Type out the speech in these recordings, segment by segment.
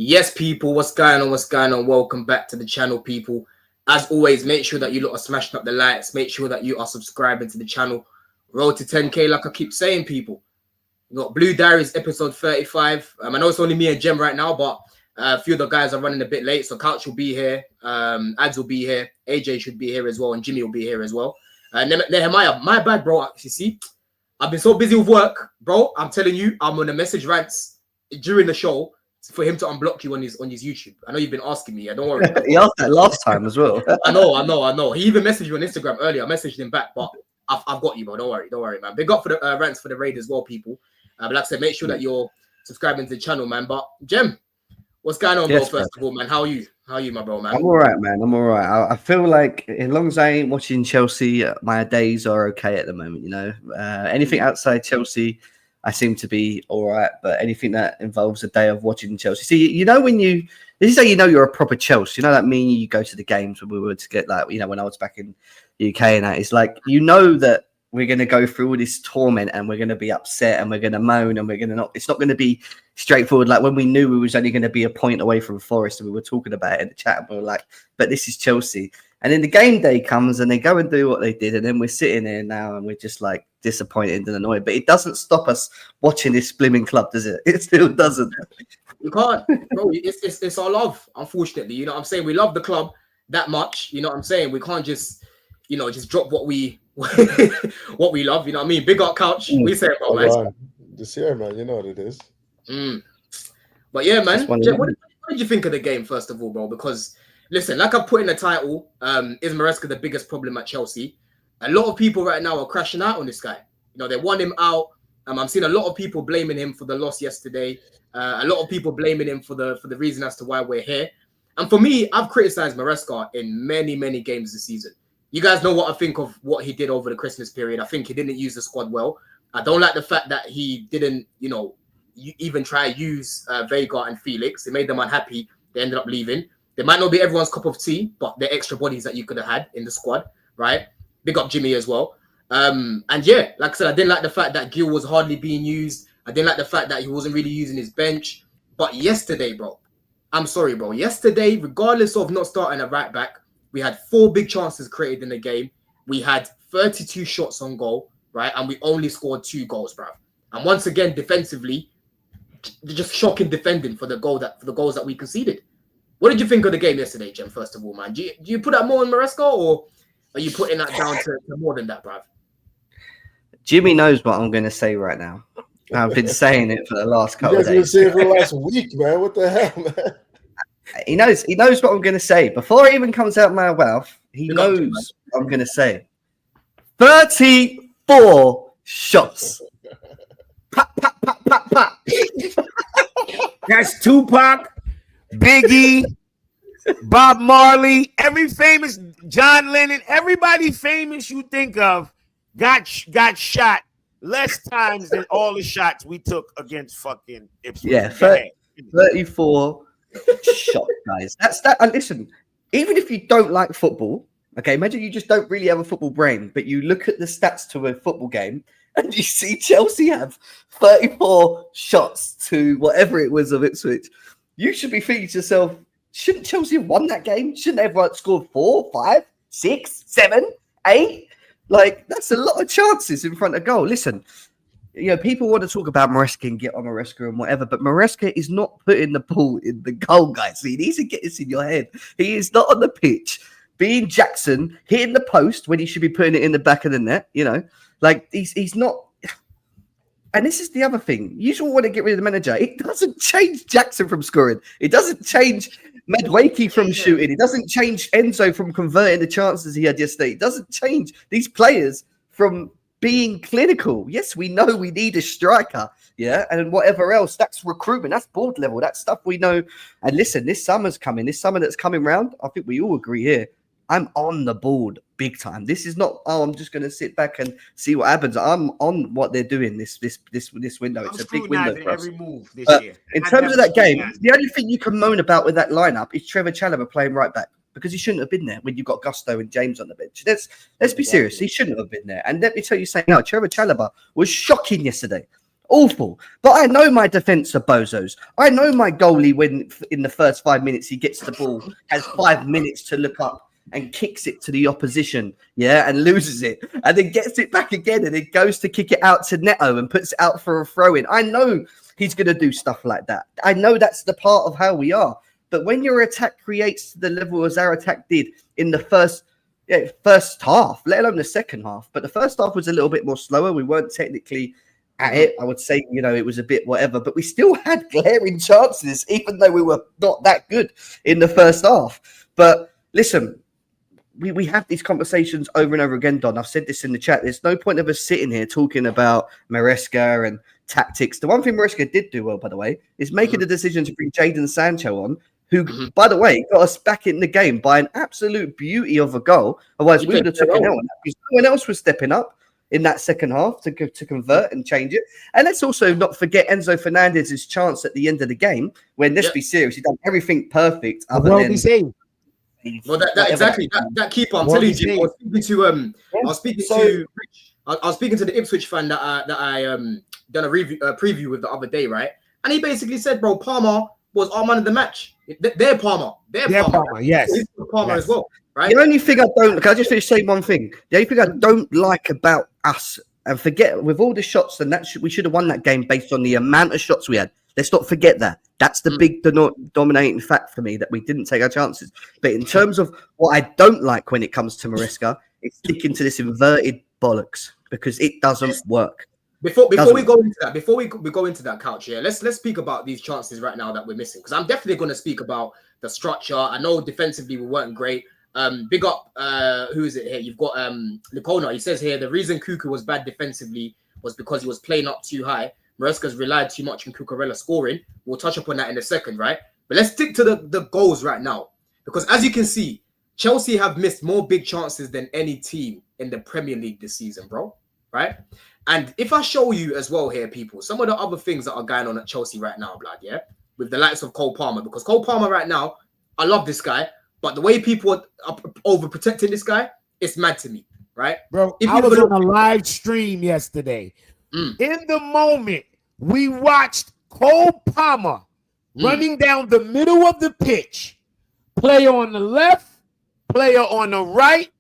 Yes, people, what's going on? What's going on? Welcome back to the channel, people. As always, make sure that you lot are smashing up the likes. Make sure that you are subscribing to the channel. Road to 10K, like I keep saying, people. We got Blue Diaries episode 35. I know it's only me and Jem right now, but a few of the guys are running a bit late. So Couch will be here. Ads will be here. AJ should be here as well. And Jimmy will be here as well. Nehemiah, my bad, bro. You see, I've been so busy with work, bro. I'm telling you, I'm on a message rants during the show for him to unblock you on his YouTube. I know you've been asking me. Don't worry. He asked that last time as well. I know. He even messaged you on Instagram earlier. I messaged him back, but I've got you, bro. Don't worry, man. Big up for the rants for the raid as well, people. But like I said, make sure that you're subscribing to the channel, man. But Jem, what's going on, yes, bro? First of all, man, how are you? How are you, my bro, man? I'm all right, man. I'm all right. I feel like as long as I ain't watching Chelsea, my days are okay at the moment. You know, anything outside Chelsea, I seem to be all right. But anything that involves a day of watching Chelsea, see, you know, this is how you know you're a proper Chelsea. You know, that mean you go to the games when we were to get like, you know, when I was back in the UK and that, it's like, you know that we're going to go through all this torment and we're going to be upset and we're going to moan and it's not going to be straightforward. Like when we knew we was only going to be a point away from Forest and we were talking about it in the chat and we were like, but this is Chelsea. And then the game day comes and they go and do what they did. And then we're sitting there now and we're just like disappointed and annoyed, but it doesn't stop us watching this blimmin' club, does it? It still doesn't. You can't, bro. It's our love, unfortunately. You know what I'm saying? We love the club that much. You know what I'm saying? We can't just, you know, just drop what we what we love, you know what I mean? Big up Couch. We say it, bro, man. This year, man, you know what it is. But yeah, man, what did you think of the game, first of all, bro? Because listen, like I put in the title, is Maresca the biggest problem at Chelsea? A lot of people right now are crashing out on this guy. You know, they want him out. I'm seeing a lot of people blaming him for the loss yesterday. A lot of people blaming him for the reason as to why we're here. And for me, I've criticized Maresca in many games this season. You guys know what I think of what he did over the Christmas period. I think he didn't use the squad well. I don't like the fact that he didn't, you know, even try to use Vega and Felix. It made them unhappy. They ended up leaving. They might not be everyone's cup of tea, but they're extra bodies that you could have had in the squad, right? Big up Jimmy as well. And yeah, like I said, I didn't like the fact that Gil was hardly being used. I didn't like the fact that he wasn't really using his bench. But yesterday, bro, I'm sorry, bro. Yesterday, regardless of not starting a right back, we had 4 big chances created in the game. We had 32 shots on goal, right? And we only scored 2 goals, bro. And once again, defensively, just shocking defending for the goals that we conceded. What did you think of the game yesterday, Jem? First of all, man, do you put that more on Maresca, or are you putting that down to more than that, bro? Jimmy knows what I'm going to say right now. I've been saying it for the last couple of days. You guys been saying it for the last week, man. What the hell, man? He knows what I'm going to say. Before it even comes out of my mouth, he knows what I'm going to say. 34 shots. Pop, pop, pop, pop, pop. That's Tupac, Biggie, Bob Marley, every famous, John Lennon, everybody famous you think of got shot less times than all the shots we took against fucking Ipswich. Yeah, 34 shot, guys. That's that. And listen, even if you don't like football, okay, imagine you just don't really have a football brain, but you look at the stats to a football game and you see Chelsea have 34 shots to whatever it was of Ipswich. You should be thinking to yourself, shouldn't Chelsea have won that game? Shouldn't they have scored 4, 5, 6, 7, 8? Like, that's a lot of chances in front of goal. Listen, you know, people want to talk about Maresca and get on Maresca and whatever, but Maresca is not putting the ball in the goal, guys. He needs to get this in your head. He is not on the pitch being Jackson, hitting the post when he should be putting it in the back of the net, you know. Like, he's not. And this is the other thing. You just want to get rid of the manager. It doesn't change Jackson from scoring. It doesn't change Medwakey from shooting. It doesn't change Enzo from converting the chances he had yesterday. It doesn't change these players from being clinical. Yes, we know we need a striker, yeah, and whatever else. That's recruitment. That's board level. That's stuff we know. And listen, this summer's coming. This summer that's coming round, I think we all agree here. I'm on the board big time. This is not, I'm just going to sit back and see what happens. I'm on what they're doing this window. It's a big window for us. Every move this year. In terms of that game, the only thing you can moan about with that lineup is Trevor Chalobah playing right back, because he shouldn't have been there when you've got Gusto and James on the bench. Let's be serious. He shouldn't have been there. And let me tell you something now. Trevor Chalobah was shocking yesterday. Awful. But I know my defense are bozos. I know my goalie, when in the first 5 minutes he gets the ball, has 5 minutes to look up and kicks it to the opposition, and loses it, and then gets it back again, and then goes to kick it out to Neto and puts it out for a throw-in. I know he's going to do stuff like that. I know that's the part of how we are. But when your attack creates the level as our attack did in the first half, let alone the second half, but the first half was a little bit more slower. We weren't technically at it. I would say, it was a bit whatever, but we still had glaring chances, even though we were not that good in the first half. But listen, we have these conversations over and over again, Don. I've said this in the chat. There's no point of us sitting here talking about Maresca and tactics. The one thing Maresca did do well, by the way, is making the decision to bring Jadon Sancho on, who, by the way, got us back in the game by an absolute beauty of a goal. Otherwise, we would have taken it on because no one else was stepping up in that second half to convert and change it. And let's also not forget Enzo Fernandez's chance at the end of the game when, let's be serious, he done everything perfect. Other than well, that keeper, I'm telling you, I was speaking to the Ipswich fan that I done a preview with the other day, right? And he basically said, bro, Palmer was our man of the match. They're Palmer. They're Palmer. Yes. Palmer as well. Right? The only thing I don't, can I just finish saying one thing? The only thing I don't like about us, and forget, with all the shots, and we should have won that game based on the amount of shots we had. Let's not forget that. That's the big dominating fact for me, that we didn't take our chances. But in terms of what I don't like when it comes to Maresca, it's sticking to this inverted bollocks, because it doesn't work. Before we go into that, Couch, let's speak about these chances right now that we're missing, because I'm definitely going to speak about the structure. I know defensively we weren't great. Big up, who is it here? You've got Licona. He says here the reason Cuckoo was bad defensively was because he was playing up too high. Maresca's relied too much on Cucurella scoring. We'll touch upon that in a second, right? But let's stick to the goals right now, because as you can see, Chelsea have missed more big chances than any team in the Premier League this season, bro. Right? And if I show you as well here, people, some of the other things that are going on at Chelsea right now, blood, with the likes of Cole Palmer, because Cole Palmer right now, I love this guy, but the way people are overprotecting this guy, it's mad to me, right? Bro, I was on a live stream yesterday. In the moment, we watched Cole Palmer running down the middle of the pitch, player on the left, player on the right,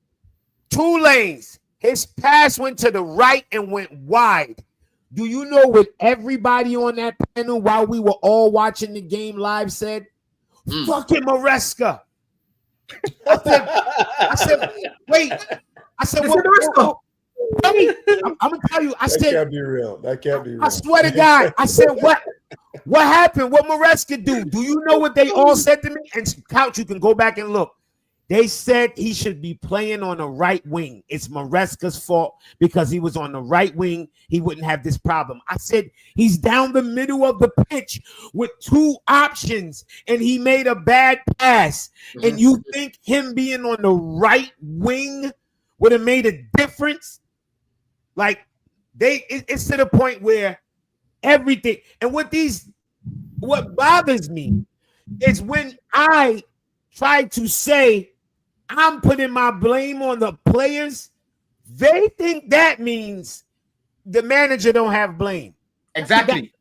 2 lanes. His pass went to the right and went wide. Do you know what everybody on that panel while we were all watching the game live said? Fucking Maresca. I said, wait. I said, what? Wait, I'm gonna tell you. I said, that can't be real. That can't be real. I swear to God. I said, what happened? What Maresca do? Do you know what they all said to me? And Couch, you can go back and look. They said he should be playing on the right wing. It's Maresca's fault because he was on the right wing. He wouldn't have this problem. I said, he's down the middle of the pitch with 2 options and he made a bad pass. And you think him being on the right wing would have made a difference? Like, it's to the point where everything, and what bothers me is when I try to say I'm putting my blame on the players, they think that means the manager don't have blame. Exactly.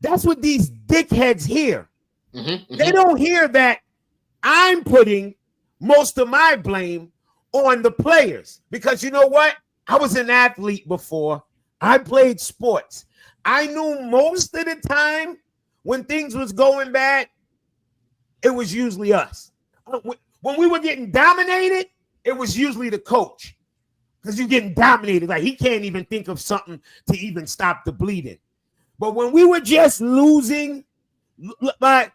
That's what these dickheads hear. They don't hear that I'm putting most of my blame on the players, because you know what? I was an athlete before. I played sports. I knew most of the time when things was going bad, it was usually us. When we were getting dominated, it was usually the coach, because you're getting dominated. Like, he can't even think of something to even stop the bleeding. But when we were just losing, I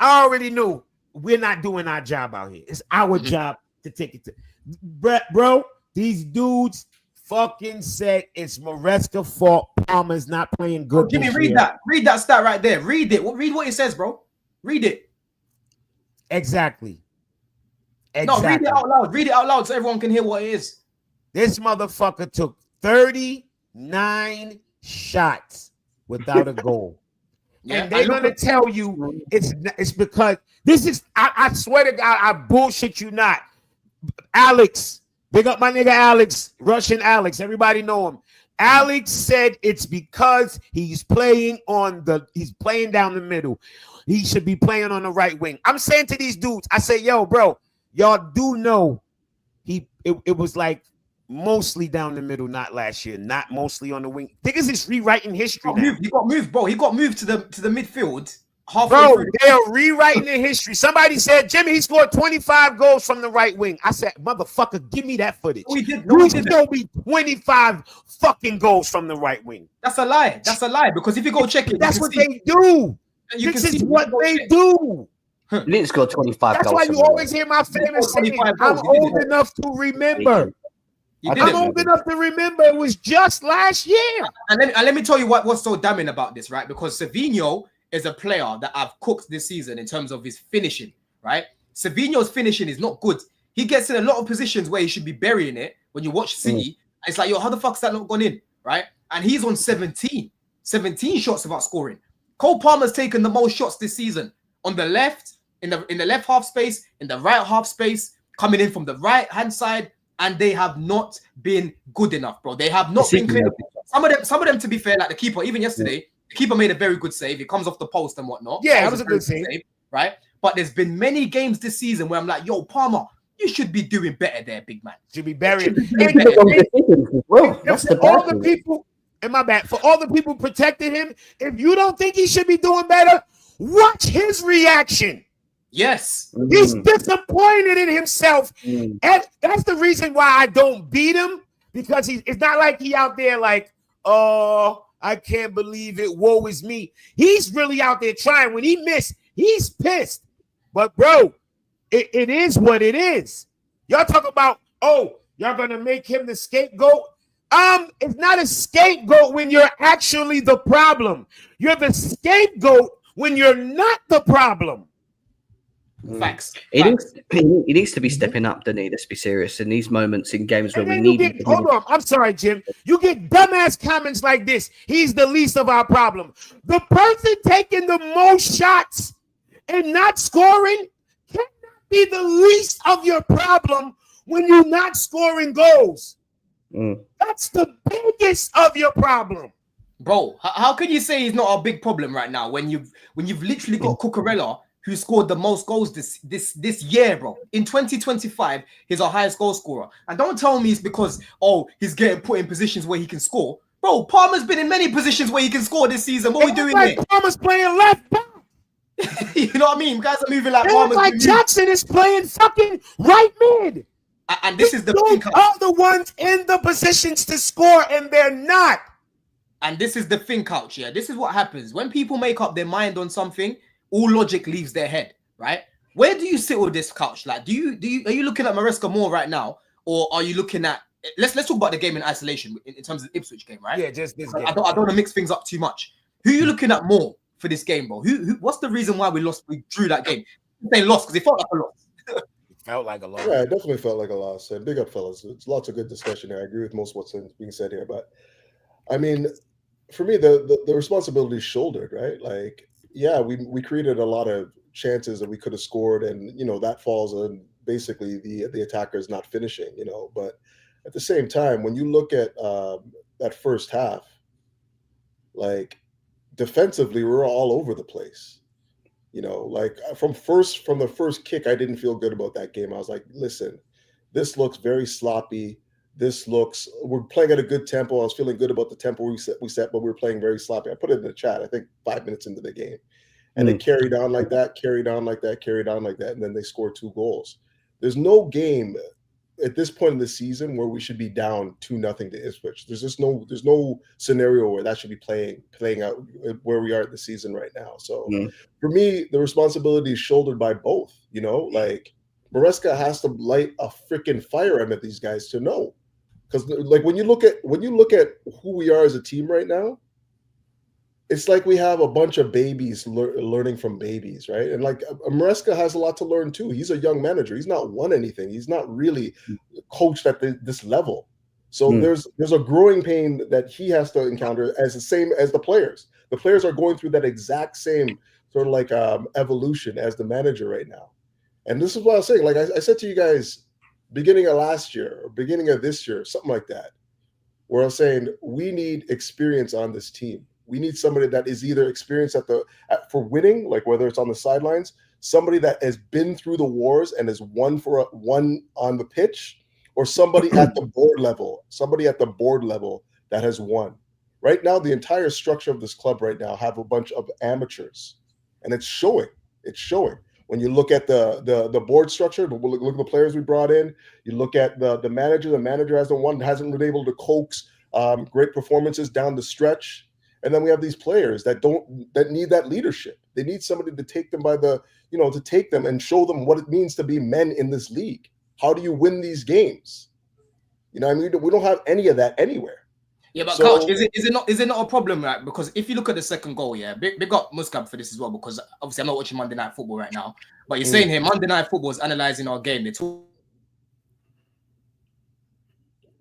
already knew we're not doing our job out here. It's our job to take it to. Bro, these dudes fucking said it's Maresca's fault. Palmer's not playing good. Jimmy, read that. Read that stat right there. Read it. Read what it says, bro. Read it. Exactly. No, read it out loud. Read it out loud so everyone can hear what it is. This motherfucker took 39 shots without a goal. And they're going to tell you it's because this is, I swear to God, I bullshit you not. Alex, big up my nigga Alex, Russian Alex. Everybody know him. Alex said it's because he's playing down the middle. He should be playing on the right wing. I'm saying to these dudes, I say, yo, bro, y'all do know it was like mostly down the middle, not last year, not mostly on the wing. Niggas is rewriting history now. He got moved, bro. He got moved to the midfield halfway Bro, through. they are rewriting the history. Somebody said, Jimmy, he scored 25 goals from the right wing. I said, motherfucker, give me that footage. No, he did. You showed me 25 fucking goals from the right wing. That's a lie. That's a lie. Because if you go check it, that's what they do. You this is what they do. You didn't score 25 That's goals. why you always hear my famous saying, I'm old enough to remember. I'm old enough to remember it was just last year. And let me tell you what's so damning about this, right? Because Savinho is a player that I've cooked this season in terms of his finishing, right? Savinho's finishing is not good. He gets in a lot of positions where he should be burying it. When you watch City, it's like, yo, how the fuck's that not gone in, right? And he's on 17 shots without scoring. Cole Palmer's taken the most shots this season on the left, in the left half space, in the right half space, coming in from the right hand side, and they have not been good enough, bro. They have not been clear. Some of them, to be fair, like the keeper, even yesterday, the keeper made a very good save. It comes off the post and whatnot. Yeah, that was a good save, right? But there's been many games this season where I'm like, yo, Palmer, you should be doing better there, big man. Should be burying. That's all the people. And my bad, for all the people protecting him, if you don't think he should be doing better, watch his reaction. Yes. He's disappointed in himself. And that's the reason why I don't beat him, because it's not like he out there like, oh, I can't believe it, woe is me. He's really out there trying. When he missed, he's pissed. But, bro, it is what it is. Y'all talk about, oh, y'all going to make him the scapegoat? It's not a scapegoat when you're actually the problem. You're the scapegoat when you're not the problem. Facts. He needs to be stepping up, doesn't he? Let's be serious. In these moments in games where we need him. Hold on. I'm sorry, Jim. You get dumbass comments like this. He's the least of our problem. The person taking the most shots and not scoring cannot be the least of your problem when you're not scoring goals. That's the biggest of your problem, bro. How can you say he's not a big problem right now when you've literally got Cucurella, who scored the most goals this year, bro? In 2025, he's our highest goal scorer. And don't tell me it's because he's getting put in positions where he can score, bro. Palmer's been in many positions where he can score this season. What are we doing here? Palmer's playing left back. You know what I mean? Guys are moving like Palmer's. Like Jackson is playing fucking right mid. And this is the thing. Are the ones in the positions to score, and they're not. And this is the thing, Couch. Yeah, this is what happens when people make up their mind on something. All logic leaves their head, right? Where do you sit with this, Couch? Like, are you looking at Maresca more right now, or are you looking at? Let's talk about the game in isolation in terms of the Ipswich game, right? Yeah, just this game. I don't want to mix things up too much. Who are you looking at more for this game, bro? Who? What's the reason why we drew that game? They lost because it felt like a loss. Felt like a loss. Yeah, it definitely felt like a loss. And big up, fellas. It's lots of good discussion here. I agree with most of what's being said here. But, I mean, for me, the responsibility is shouldered, right? Like, yeah, we created a lot of chances that we could have scored. And, that falls on basically the attackers not finishing, But at the same time, when you look at that first half, like, defensively, we're all over the place. Like from the first kick, I didn't feel good about that game. I was like, listen, this looks very sloppy. We're playing at a good tempo. I was feeling good about the tempo we set, but we were playing very sloppy. I put it in the chat, I think 5 minutes into the game. And they carried on like that, and then they scored 2 goals. There's no game at this point in the season where we should be down 2-0 to Ipswich. There's no scenario where that should be playing out where we are at the season right now. So for me, the responsibility is shouldered by both. Like Maresca has to light a freaking fire under these guys to know, because like when you look at who we are as a team right now, it's like we have a bunch of babies learning from babies, right? And like Maresca has a lot to learn too. He's a young manager. He's not won anything. He's not really coached at this level. So there's a growing pain that he has to encounter as the same as the players. The players are going through that exact same sort of like evolution as the manager right now. And this is what I was saying. Like I said to you guys, beginning of last year or beginning of this year, something like that. where I was saying we need experience on this team. We need somebody that is either experienced for winning, like whether it's on the sidelines, somebody that has been through the wars and has won on the pitch, or somebody at the board level, that has won. Right now, the entire structure of this club right now have a bunch of amateurs, and it's showing. It's showing. When you look at the board structure, look at the players we brought in. You look at the manager. The manager hasn't been able to coax great performances down the stretch. And then we have these players that need that leadership. They need somebody to take them to take them and show them what it means to be men in this league. How do you win these games? You know, I mean, we don't have any of that anywhere. Yeah, but Coach, is it not a problem, right? Because if you look at the second goal, yeah, big up Muscab for this as well, because obviously I'm not watching Monday Night Football right now. But you're saying here, Monday Night Football is analysing our game. They're talking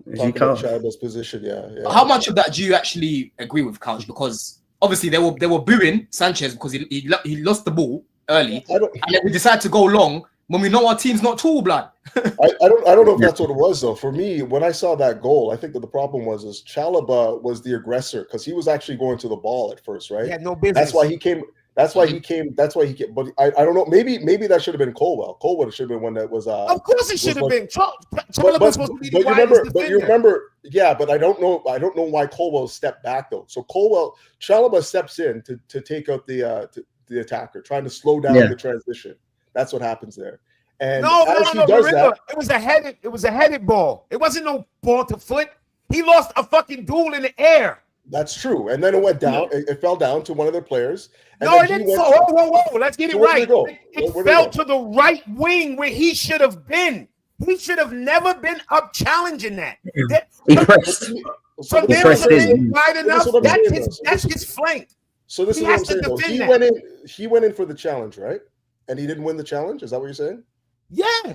about Chalba's position, yeah. How much of that do you actually agree with, Couch? Because obviously they were booing Sanchez because he lost the ball early, and then we decided to go long when we know our team's not tall, blood. I don't know if that's what it was though. For me, when I saw that goal, I think that the problem was Chalaba was the aggressor because he was actually going to the ball at first, right? He had no business. That's why he came. But I don't know. Maybe that should have been Colwell. Colwell should have been one that was. Of course, it should have been. Chalaba was supposed to be the widest defender. But you remember, yeah. But I don't know why Colwell stepped back though. So Chalaba steps in to take out the attacker, trying to slow down the transition. That's what happens there. And no, it was a headed ball. It wasn't no ball to foot. He lost a fucking duel in the air. That's true. And then it went down. It fell down to one of their players. And no, it didn't. Whoa. Let's get it right. It fell to the right wing where he should have been. He should have never been up challenging that. He pressed. From there, wide enough. That's his flank. So this is what I'm saying. Though. He went in for the challenge, right? And he didn't win the challenge. Is that what you're saying? Yeah.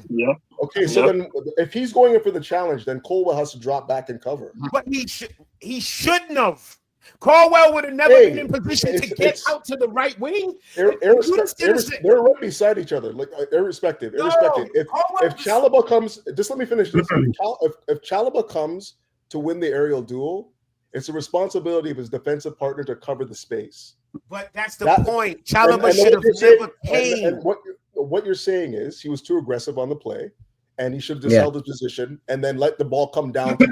Okay, so then if he's going in for the challenge, then Colwell has to drop back and cover. But he shouldn't have. Colwell would have never been in position to get out to the right wing. They're right beside each other, like irrespective. If Chalaba comes, just let me finish this. If Chalaba comes to win the aerial duel, it's the responsibility of his defensive partner to cover the space. But that's the point. Chalaba should have never came. And what you're saying is he was too aggressive on the play, and he should have just held his position and then let the ball come down to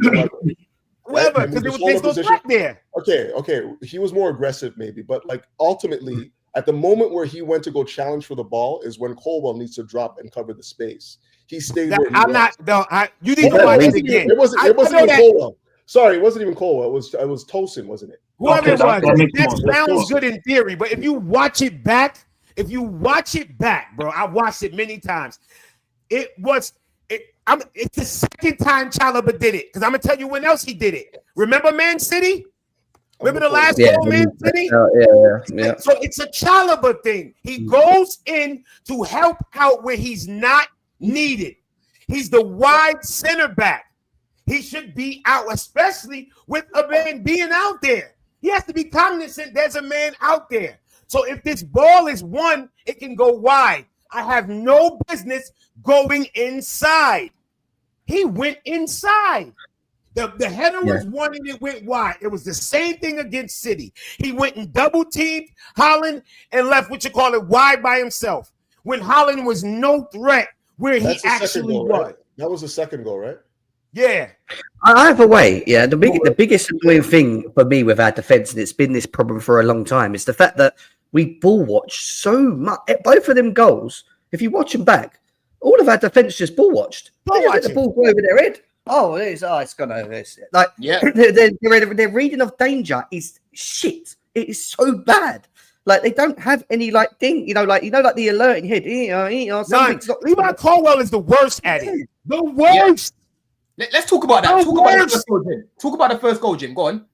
whoever, because there's no threat there. Okay. He was more aggressive, maybe, but like ultimately, at the moment where he went to go challenge for the ball is when Colwell needs to drop and cover the space. He stayed. You need to watch it again. It wasn't even Colwell. Sorry, it wasn't even Colwell. It was Tosin, wasn't it? Whoever it was, that sounds good in theory, but if you watch it back, bro, I watched it many times. It's the second time Chalaba did it, because I'm gonna tell you when else he did it. Remember Man City? Remember the last goal, Man City? Yeah. So it's a Chalaba thing. He goes in to help out where he's not needed. He's the wide center back. He should be out, especially with a man being out there. He has to be cognizant there's a man out there. So if this ball is won, it can go wide. I have no business going inside. He went inside. The header was won and it went wide. It was the same thing against City. He went and double-teamed Holland and left wide by himself. When Holland was no threat where he actually was. Right? That was the second goal, right? Yeah. Either way, the biggest annoying thing for me with our defence, and it's been this problem for a long time, is the fact that we ball watch so much. Both of them goals, if you watch them back, all of our defence just ball watched. They let the ball go over their head. It's gone over this. Like, their reading of danger is shit. It is so bad. Like, they don't have any like thing, like the alert in your head. Levi Colwell is the worst at it. The worst. Yeah. Let's talk about that. Talk about the first goal, Jim. Go on.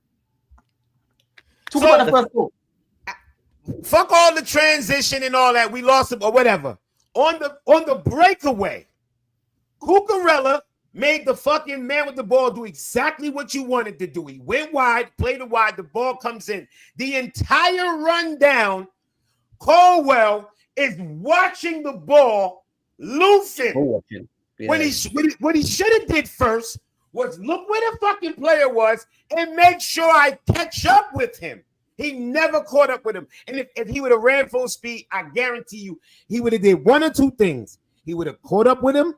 Talk about the first goal. Fuck all the transition and all that. We lost it or whatever. On the breakaway, Cucurella made the fucking man with the ball do exactly what you wanted to do. He went wide, played it wide, the ball comes in. The entire rundown, Colwell is watching the ball loose. Yeah. What he should have did first was look where the fucking player was and make sure I catch up with him. He never caught up with him. And if he would have ran full speed, I guarantee you, he would have did one or two things. He would have caught up with him,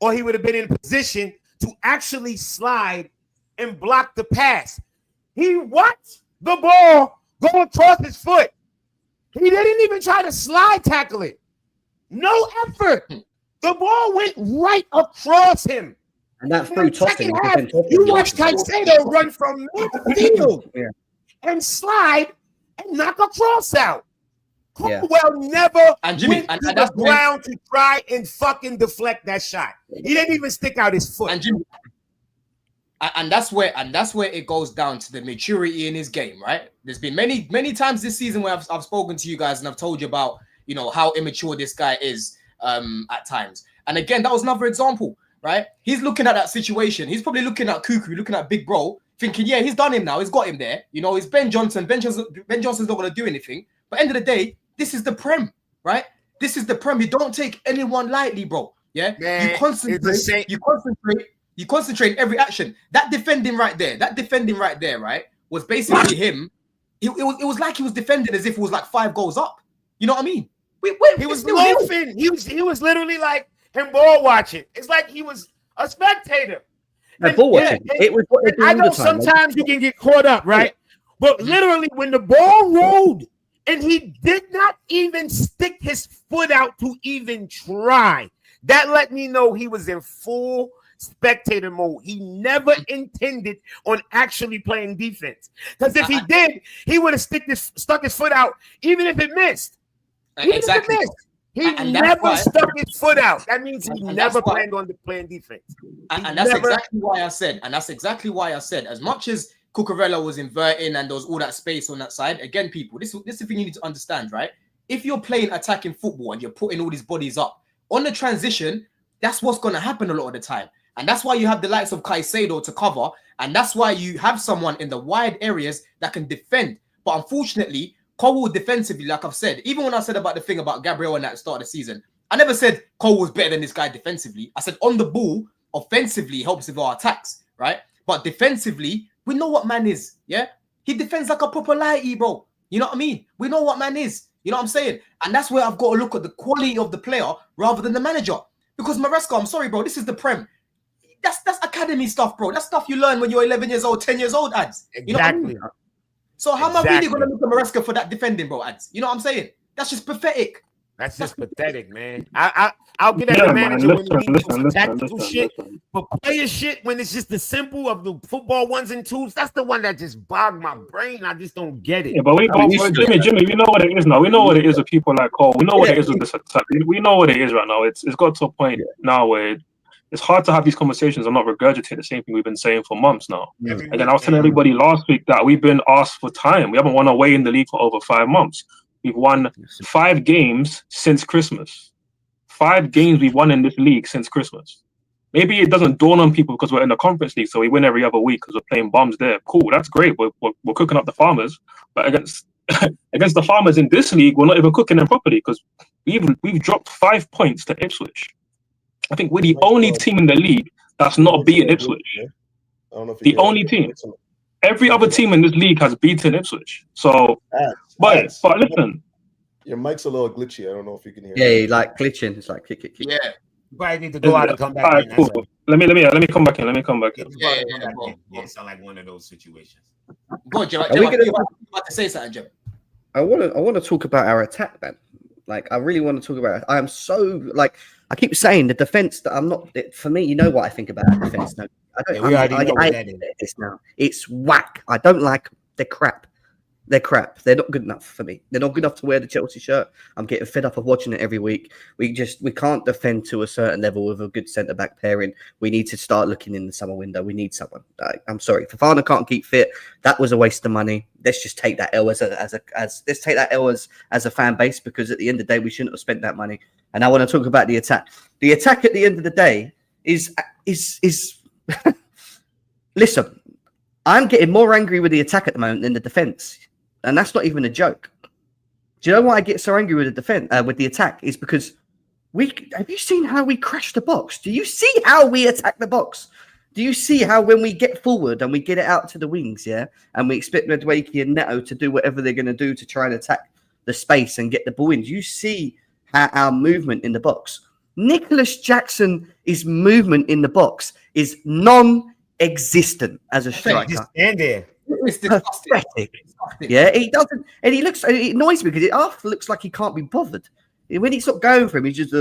or he would have been in position to actually slide and block the pass. He watched the ball go across his foot. He didn't even try to slide tackle it. No effort. The ball went right across him. And that threw Topping. You watch Caicedo run from midfield and slide and knock a cross out. Caldwell never went to the ground to try and fucking deflect that shot. He didn't even stick out his foot. And that's where it goes down to the maturity in his game, right? There's been many times this season where I've spoken to you guys and I've told you about, you know, how immature this guy is at times. And again, that was another example, right? He's looking at that situation. He's probably looking at Cuckoo, looking at Big Bro, thinking, yeah, he's done him now. He's got him there. You know, it's Ben Johnson. Ben Johnson's not going to do anything. But end of the day, this is the Prem, right? This is the Prem. You don't take anyone lightly, bro. Yeah, man, you concentrate every action. That defending right there, right, was basically him. It was like he was defending as if it was like 5 goals up. You know what I mean? He was loafing. He was literally like him ball watching. It's like he was a spectator. Ball watching. It was what they do. I know sometimes you can get caught up, right? But literally, when the ball rolled and he did not even stick his foot out to even try, that let me know he was in full spectator mode. He never intended on actually playing defense. Because if he did, he would have stuck his foot out, even if it missed. Exactly. He never stuck his foot out. That means he never planned on playing defense. And that's exactly why I said, as much as Cucurella was inverting and there was all that space on that side, again, people, this is the thing you need to understand, right? If you're playing attacking football and you're putting all these bodies up, on the transition, that's what's going to happen a lot of the time. And that's why you have the likes of Caicedo to cover. And that's why you have someone in the wide areas that can defend. But unfortunately, Cole defensively, like I've said, even when I said about the thing about Gabriel and at the start of the season, I never said Cole was better than this guy defensively. I said on the ball, offensively helps with our attacks, right? But defensively, we know what man is, yeah? He defends like a proper lighty, bro. You know what I mean? We know what man is. You know what I'm saying? And that's where I've got to look at the quality of the player rather than the manager. Because Maresca, I'm sorry, bro, this is the Prem. That's academy stuff, bro. That's stuff you learn when you're 11 years old, 10 years old, ads. You know what I mean? So how am I really going to look at Maresca for that defending, bro, ads? You know what I'm saying? That's just pathetic. That's just pathetic, man. I'll get at the manager when he needs some tactical shit. But player shit, when it's just the simple of the football 1s and 2s, that's the one that just bogged my brain. I just don't get it. Yeah, but Jimmy, we know what it is now. We know what it is with people like Cole. We know what it is with this attack. We know what it is right now. It's got to a point now where it's hard to have these conversations and not regurgitate the same thing we've been saying for months now. Again, I was telling everybody last week that we've been asked for time. We haven't won away in the league for over 5 months. We've won 5 games since Christmas. 5 games we've won in this league since Christmas. Maybe it doesn't dawn on people because we're in the conference league, so we win every other week because we're playing bombs there. Cool, that's great. We're cooking up the farmers, but against the farmers in this league, we're not even cooking them properly because we've dropped 5 points to Ipswich. I think we're the only team in the league that's not beaten Ipswich. The only team. Every other team in this league has beaten Ipswich. So, but listen. Your mic's a little glitchy. I don't know if you can hear. Yeah, like glitching. It's like kick. Yeah. You probably need to go out and come back. All right, cool. Let me come back in. Yeah, it sounds like one of those situations. Go on, Jim. Are you about to say something, Jim? I want to talk about our attack, man. Like, I really want to talk about it. I am so, like, I keep saying the defense that I'm not, for me, you know what I think about our defense. No, we already know what that is. Now. It's whack. I don't like, they're crap. They're crap. They're not good enough for me. They're not good enough to wear the Chelsea shirt. I'm getting fed up of watching it every week. We can't defend to a certain level with a good centre-back pairing. We need to start looking in the summer window. We need someone. I'm sorry. Fofana can't keep fit. That was a waste of money. Let's just take that L let's take that L as a fan base, because at the end of the day, we shouldn't have spent that money. And I want to talk about the attack. The attack at the end of the day is listen, I'm getting more angry with the attack at the moment than the defense. And that's not even a joke. Do you know why I get so angry with the defense, with the attack? Is because have you seen how we crash the box? Do you see how we attack the box? Do you see how when we get forward and we get it out to the wings, and we expect Madueke and Neto to do whatever they're going to do to try and attack the space and get the ball in? Do you see how our movement in the box? Nicholas Jackson's movement in the box is non-existent as a striker. Just stand there. It's disgusting. Yeah, he doesn't, and it annoys me because it half looks like he can't be bothered. When he's not going for him, he just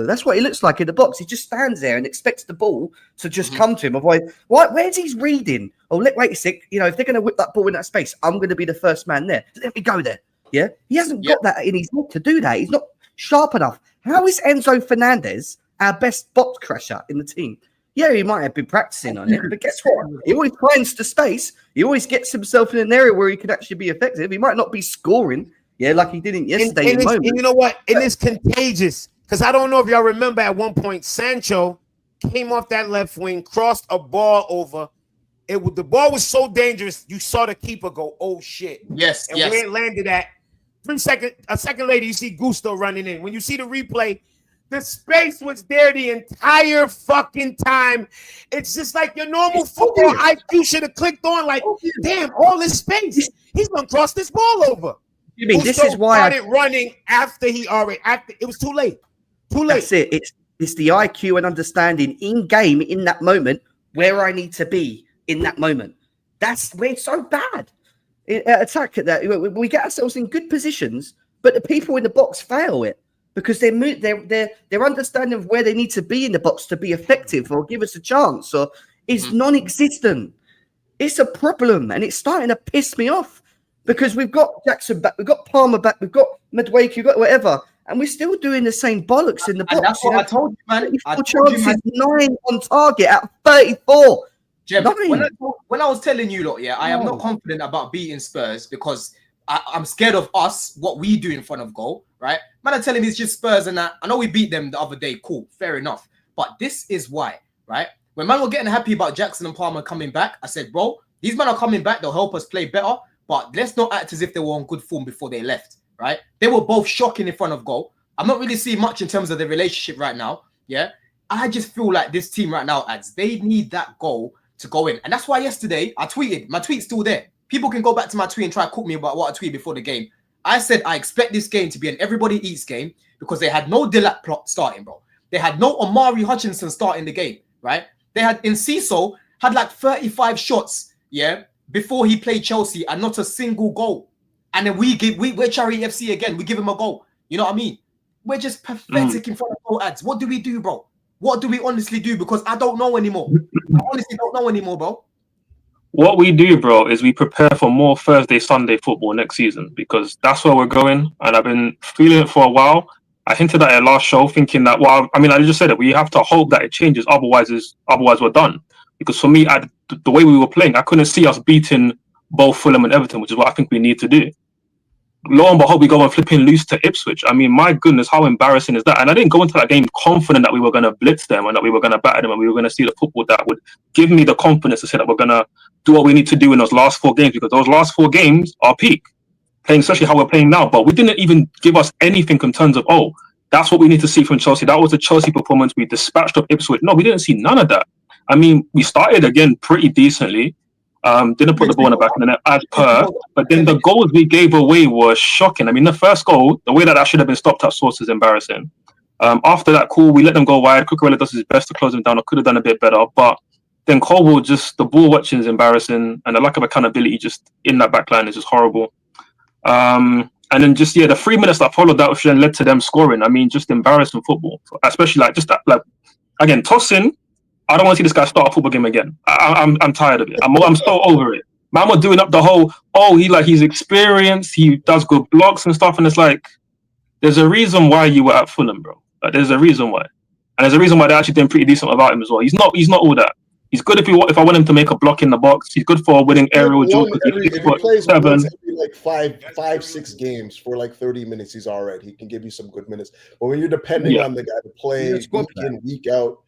that's what he looks like in the box. He just stands there and expects the ball to just come to him. Otherwise, where's his reading? Oh, wait a sec. If they're going to whip that ball in that space, I'm going to be the first man there. Let me go there. Yeah, he hasn't got that in his head to do that. He's not sharp enough. How is Enzo Fernandez our best box crusher in the team? Yeah, he might have been practicing on it, but guess what? He always finds the space. He always gets himself in an area where he can actually be effective. He might not be scoring, like he didn't yesterday. And you know what? And it's contagious because I don't know if y'all remember at one point, Sancho came off that left wing, crossed a ball over. The ball was so dangerous, you saw the keeper go, "Oh shit!" Yes, and where it landed at, a second later, you see Gusto running in. When you see the replay. The space was there the entire fucking time. It's just like your normal football IQ should have clicked on. Like, damn, all this space. He's gonna cross this ball over. You mean this is why I started running after it was too late. That's it. It's the IQ and understanding in game in that moment where I need to be in that moment. That's where it's so bad. Attack at that we get ourselves in good positions, but the people in the box fail it. Because their understanding of where they need to be in the box to be effective or give us a chance or is non-existent. It's a problem, and it's starting to piss me off because we've got Jackson back, we've got Palmer back, we've got Madueke, we've got whatever, and we're still doing the same bollocks in the box. And that's what I told you, man. 9 on target out of 34. Jeb, when I was telling you, lot, I am not confident about beating Spurs because I'm scared of us, what we do in front of goal, right? Man, I'm telling me it's just Spurs and that. I know we beat them the other day. Cool, fair enough. But this is why, right? When man were getting happy about Jackson and Palmer coming back, I said, bro, these men are coming back. They'll help us play better. But let's not act as if they were on good form before they left, right? They were both shocking in front of goal. I'm not really seeing much in terms of the relationship right now, I just feel like this team right now, they need that goal to go in. And that's why yesterday I tweeted. My tweet's still there. People can go back to my tweet and try to cook me about what I tweeted before the game. I said I expect this game to be an everybody eats game because they had no Dillak plot starting, bro. They had no Omari Hutchinson starting the game, right? They had Enciso had like 35 shots, before he played Chelsea and not a single goal. And then we're Charity FC again. We give him a goal. You know what I mean? We're just pathetic in front of goal ads. What do we do, bro? What do we honestly do? Because I don't know anymore. I honestly don't know anymore, bro. What we do, bro, is we prepare for more Thursday, Sunday football next season because that's where we're going. And I've been feeling it for a while. I hinted at it last show, thinking that, I just said it. We have to hope that it changes. Otherwise we're done. Because for me, the way we were playing, I couldn't see us beating both Fulham and Everton, which is what I think we need to do. Lo and behold, we go and flipping loose to Ipswich. I mean, my goodness, how embarrassing is that? And I didn't go into that game confident that we were going to blitz them and that we were going to batter them and we were going to see the football that would give me the confidence to say that we're going to do what we need to do in those last 4 games, because those last 4 games are peak, playing especially how we're playing now. But we didn't even give us anything in terms of, that's what we need to see from Chelsea. That was a Chelsea performance. We dispatched up Ipswich. No, we didn't see none of that. I mean, we started again pretty decently. Didn't put the ball in the back of the net as per, but then the goals we gave away were shocking. I mean, the first goal, the way that should have been stopped at source is embarrassing. After that, cool, we let them go wide. Cucurella does his best to close them down. I could have done a bit better, but then Colwell, just the ball watching is embarrassing, and the lack of accountability just in that back line is just horrible. And then just the 3 minutes that followed that, which then led to them scoring. I mean, just embarrassing football, especially again, tossing. I don't want to see this guy start a football game again. I'm tired of it. I'm so over it. Man, we're doing up the whole, he's experienced, he does good blocks and stuff, and it's like, there's a reason why you were at Fulham, bro. Like, there's a reason why. And there's a reason why they're actually doing pretty decent about him as well. He's not all that. He's good if I want him to make a block in the box. He's good for winning aerial duels. If he plays every 5-6 games for like 30 minutes, he's all right. He can give you some good minutes. But when you're depending on the guy to play week in, week out,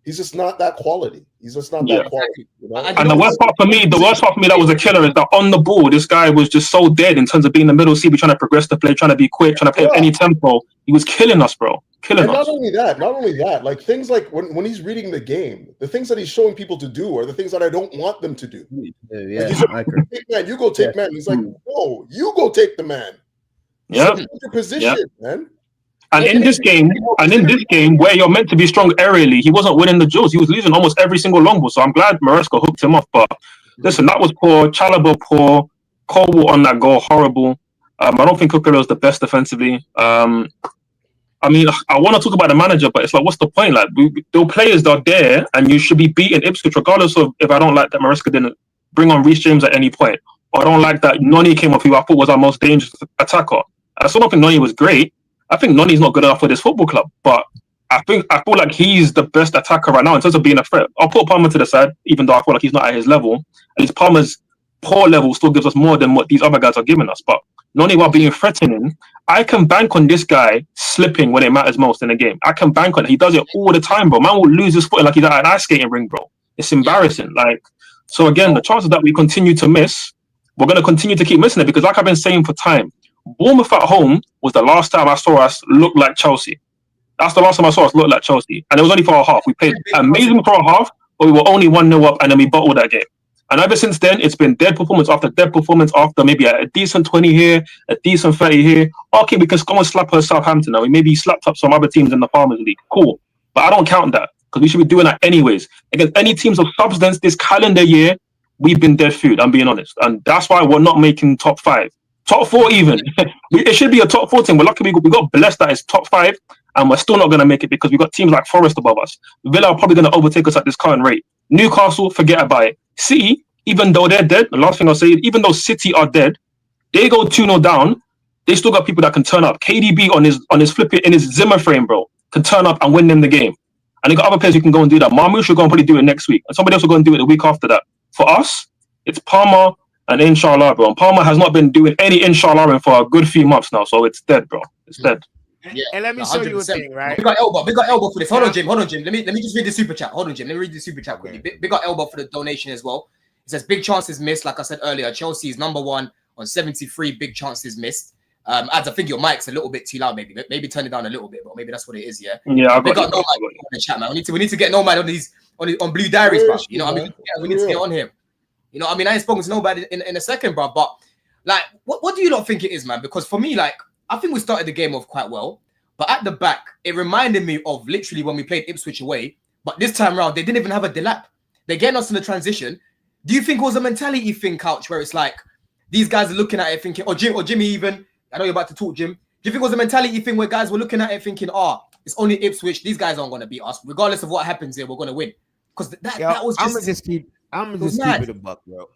He's just not that quality. He's just not that quality. You know? And the worst part for me that was a killer is that on the ball, this guy was just so dead in terms of being the middle CB, trying to progress the play, trying to be quick, trying to play at any tempo. He was killing us, bro. Not only that, like things like when he's reading the game, the things that he's showing people to do are the things that I don't want them to do. Yeah, like I agree. Man, you go take man. He's like, no, you go take the man. Yeah, your position, man. And in this game, where you're meant to be strong aerially, he wasn't winning the duels. He was losing almost every single long ball. So I'm glad Maresca hooked him off. But listen, that was poor. Chalobah poor. Colwell on that goal, horrible. I don't think Cucurella was the best defensively. I mean, I want to talk about the manager, but it's like, what's the point? Like, the players that are there, and you should be beating Ipswich, regardless of if I don't like that Maresca didn't bring on Reese James at any point, or I don't like that Noni came off, who I thought was our most dangerous attacker. I still don't think Noni was great. I think Noni's not good enough for this football club, but I feel like he's the best attacker right now in terms of being a threat. I'll put Palmer to the side, even though I feel like he's not at his level. At least Palmer's poor level still gives us more than what these other guys are giving us. But Noni, while being threatening, I can bank on this guy slipping when it matters most in a game. I can bank on it. He does it all the time, bro. Man will lose his footing like he's at an ice skating ring, bro. It's embarrassing. Like, so again, the chances that we continue to miss, we're going to continue to keep missing it because, like I've been saying for time, Bournemouth at home was the last time I saw us look like Chelsea. That's the last time I saw us look like Chelsea. And it was only for a half. We played amazing for a half, but we were only 1-0 up and then we bottled that game. And ever since then, it's been dead performance after maybe a decent 20 here, a decent 30 here. Okay, we can go and slap her Southampton now. We maybe slapped up some other teams in the Farmers League. Cool. But I don't count that because we should be doing that anyways. Against any teams of substance this calendar year, we've been dead food, I'm being honest. And that's why we're not making top 5. Top 4 even. It should be a top 4 team. We're lucky we got blessed that it's top 5 and we're still not going to make it because we've got teams like Forest above us. Villa are probably going to overtake us at this current rate. Newcastle, forget about it. City, even though they're dead, the last thing I'll say, even though City are dead, they go 2-0 down, they still got people that can turn up. KDB on his flipping, in his Zimmer frame, bro, can turn up and win them the game. And they got other players who can go and do that. Marmoush will go and probably do it next week. And somebody else will go and do it the week after that. For us, it's Palmer and inshallah, bro. And Palmer has not been doing any inshallah for a good few months now, so it's dead, bro. It's dead. Yeah. And let me show you a thing, right? We got Elbow for this. Hold on, Jim. Let me just read the super chat. Hold on, Jim. Let me read the super chat quickly. Big got Elbow for the donation as well. It says big chances missed. Like I said earlier, Chelsea is number 1 on 73 big chances missed. Ads, I think your mic's a little bit too loud. Maybe turn it down a little bit, but maybe that's what it is. Yeah. Yeah. I got Nomad on the chat, man. We need to get Nomad on Blue Diaries, bro. You know what I mean? Yeah, we need to get on him. You know what I mean? I ain't spoken to nobody in a second, bro. But like, what do you not think it is, man? Because for me, like, I think we started the game off quite well, but at the back, it reminded me of literally when we played Ipswich away. But this time around, they didn't even have a delap. They're getting us in the transition. Do you think it was a mentality thing, Couch, where it's like these guys are looking at it thinking, or Jimmy even, I know you're about to talk, Jim. Do you think it was a mentality thing where guys were looking at it thinking, it's only Ipswich, these guys aren't going to beat us. Regardless of what happens here, we're going to win. Because that was just... I'm going to just keep it a buck, bro.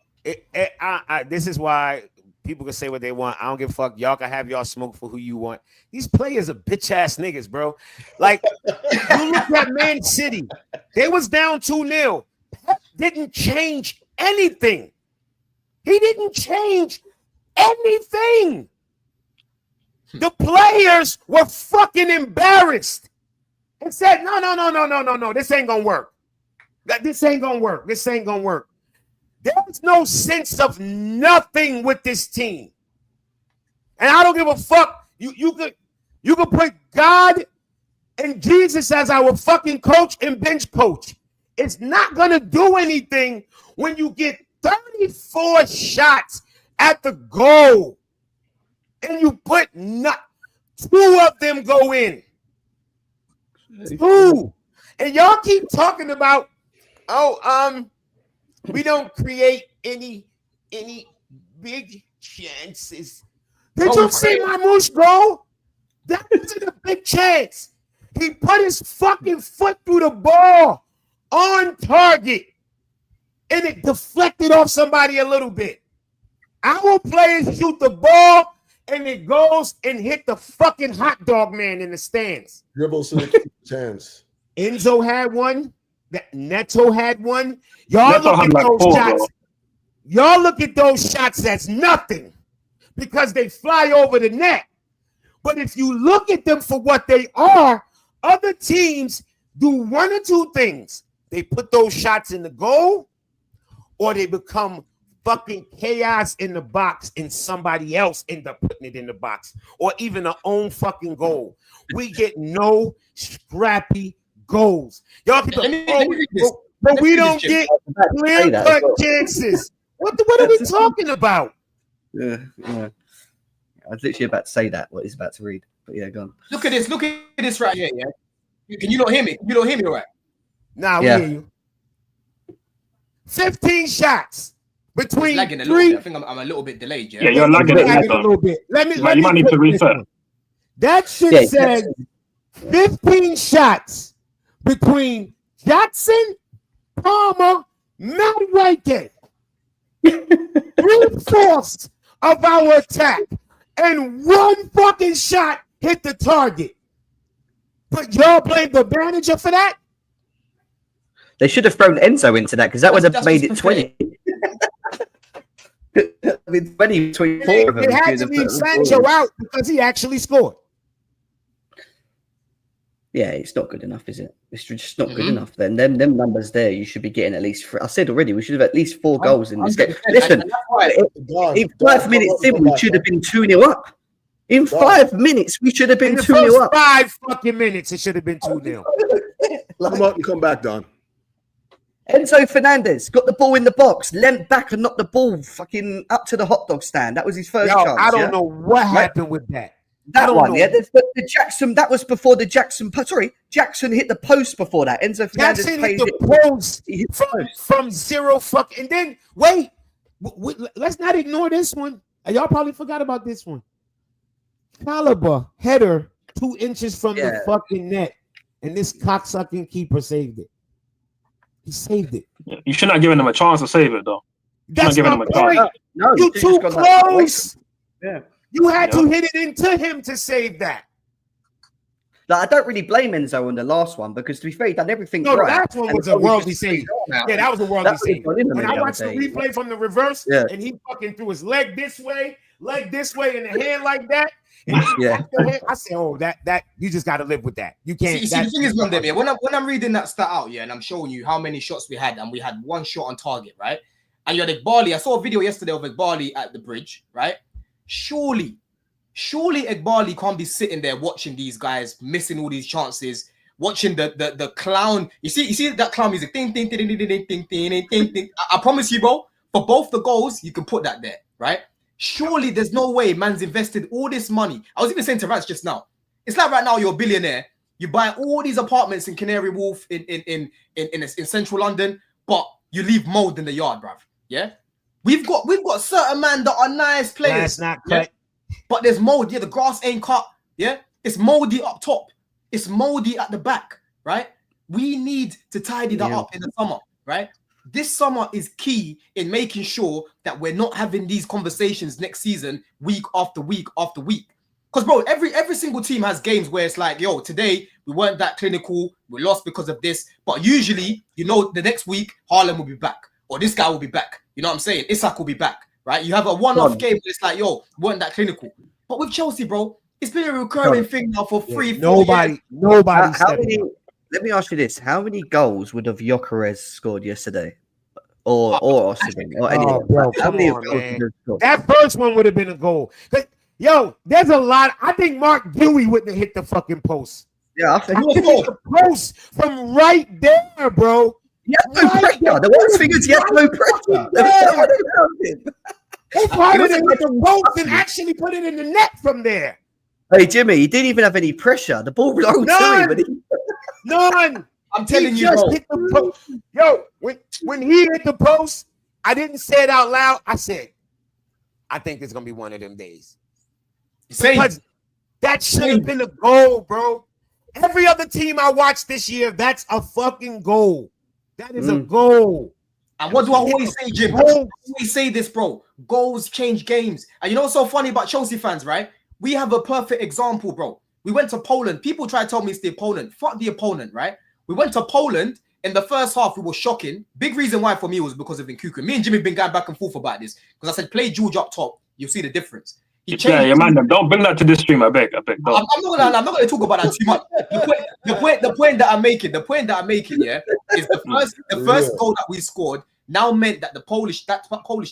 This is why people can say what they want. I don't give a fuck. Y'all can have y'all smoke for who you want. These players are bitch-ass niggas, bro. Like, you look at Man City. They was down 2-0. Pep didn't change anything. He didn't change anything. The players were fucking embarrassed and said, no, this ain't gonna work. This ain't gonna work. There's no sense of nothing with this team. And I don't give a fuck. You could put God and Jesus as our fucking coach and bench coach. It's not gonna do anything when you get 34 shots at the goal. And you put 2 of them go in. 2. And y'all keep talking about, we don't create any big chances. Did you see Marmoush go? That wasn't a big chance. He put his fucking foot through the ball on target. And it deflected off somebody a little bit. Our players shoot the ball and it goes and hit the fucking hot dog man in the stands. Dribbles to the keeper's hands. Enzo had one. Neto had one. Y'all look at those shots. Y'all look at those shots as nothing because they fly over the net. But if you look at them for what they are, other teams do one or two things. They put those shots in the goal, or they become fucking chaos in the box and somebody else end up putting it in the box, or even our own fucking goal. We get no scrappy goals. Y'all people, but we don't get clear-cut chances. What are we talking about? Yeah. I was literally about to say that, what he's about to read. But yeah, go on. Look at this right here, yeah? Can you not hear me? You don't hear me all right? Nah, we hear you. 15 shots between lagging a three. I think I'm a little bit delayed, yeah? Yeah, you're lagging a little bit. Let me you might need to reset. That shit says 15 shots between Jackson, Palmer, Maresca. 3/4 of our attack, and one fucking shot hit the target. But y'all blame the manager for that? They should have thrown Enzo into that because that would have made it 20. I mean, 20 between four of them. They had to leave Sancho out because he actually scored. Yeah, it's not good enough, is it? It's just not good enough. Then them numbers there, you should be getting at least 3. I said already, we should have at least 4 goals in this game. Listen, in 5 minutes in, we should have been 2-0 up. In 5 minutes, we should have been 2-0 up. 5 fucking minutes, it should have been 2-0. Come up and come back, Don. Enzo Fernandez got the ball in the box, leant back and knocked the ball fucking up to the hot dog stand. That was his first chance. I don't know what happened with that. That one, yeah. The Jackson, that was before the Jackson. Sorry, Jackson hit the post before that. Enzo Fernandez Jackson hit the post. He hit from zero fuck. And then wait, let's not ignore this one. Y'all probably forgot about this one. Caliber header 2 inches from the fucking net, and this cocksucking keeper saved it. He saved it. You should not giving him a chance to save it, though. That's my point. No, you too close. Yeah. You had to hit it into him to save that. Like, I don't really blame Enzo on the last one because, to be fair, he done everything right. No, the last one was a worldly save. Yeah, that was a worldly save. When I watched the replay from the reverse, and he fucking threw his leg this way, and the hand like that. I said, "Oh, that you just got to live with that. You can't." See, the thing is, man, when I'm reading that stat out, and I'm showing you how many shots we had, and we had 1 shot on target, right? And you had Egbali. I saw a video yesterday of Egbali at the bridge, right? Surely Egbali can't be sitting there watching these guys missing all these chances, watching the clown. You see that clown music, ding ding ding ding ding ding ding ding ding. I promise you, bro. For both the goals, you can put that there, right? Surely there's no way man's invested all this money. I was even saying to Rance just now. It's like right now you're a billionaire. You buy all these apartments in Canary Wharf in central London, but you leave mold in the yard, bruv. Yeah. We've got certain men that are nice players. That's not cut. But there's mold. Yeah, the grass ain't cut. Yeah, it's moldy up top. It's moldy at the back. Right. We need to tidy that up in the summer. Right. This summer is key in making sure that we're not having these conversations next season, week after week after week. Because, bro, every single team has games where it's like, yo, today we weren't that clinical. We lost because of this. But usually, the next week, Haaland will be back. Or this guy will be back. You know what I'm saying? Isak will be back, right? You have a one-off game where it's like, yo, weren't that clinical. But with Chelsea, bro, it's been a recurring thing now for 3-4 years. Nobody. Let me ask you this. How many goals would have Gyökeres scored yesterday? Or Osimhen? Or any of them? How many goals would have scored? That first one would have been a goal. Yo, there's a lot. I think Mark Dewey wouldn't have hit the fucking post. Yeah, I think he hit the post from right there, bro. He had no pressure. The worst thing is he had no pressure. It's harder to hit the post and actually put it in the net from there. Hey, Jimmy, he didn't even have any pressure. The ball belonged to him. None. I'm telling you, just bro. Hit the post. Yo, when he hit the post, I didn't say it out loud. I said, I think it's going to be one of them days. Because that should have been a goal, bro. Every other team I watched this year, that's a fucking goal. That is a goal. And what do I always say, Jim? I always say this, bro. Goals change games. And you know what's so funny about Chelsea fans, right? We have a perfect example, bro. We went to Poland. People try to tell me it's the opponent. Fuck the opponent, right? We went to Poland. In the first half, we were shocking. Big reason why for me was because of Nkunku. Me and Jimmy have been going back and forth about this. Because I said, play George up top. You'll see the difference. He changed. Yeah, man. Don't bring that to this stream. I beg. Don't. I'm not going to talk about that too much. The point that I'm making, yeah, is the first goal that we scored now meant that the Polish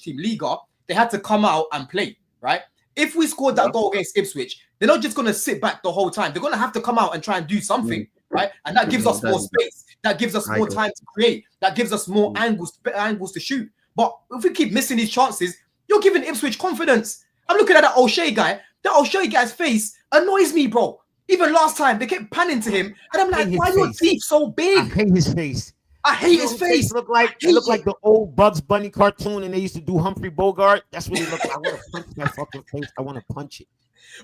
team, Liga, they had to come out and play, right? If we scored that goal against Ipswich, they're not just going to sit back the whole time. They're going to have to come out and try and do something, right? And that gives us more space. That gives us more time to create. That gives us more angles to shoot. But if we keep missing these chances, you're giving Ipswich confidence. I'm looking at that O'Shea guy. That O'Shea guy's face annoys me, bro. Even last time, they kept panning to him. And I'm like, why are your teeth so big? I hate his face. I hate his face. It looked like the old Bugs Bunny cartoon, and they used to do Humphrey Bogart. That's what he looked like. I want to punch that fucking face. I want to punch it.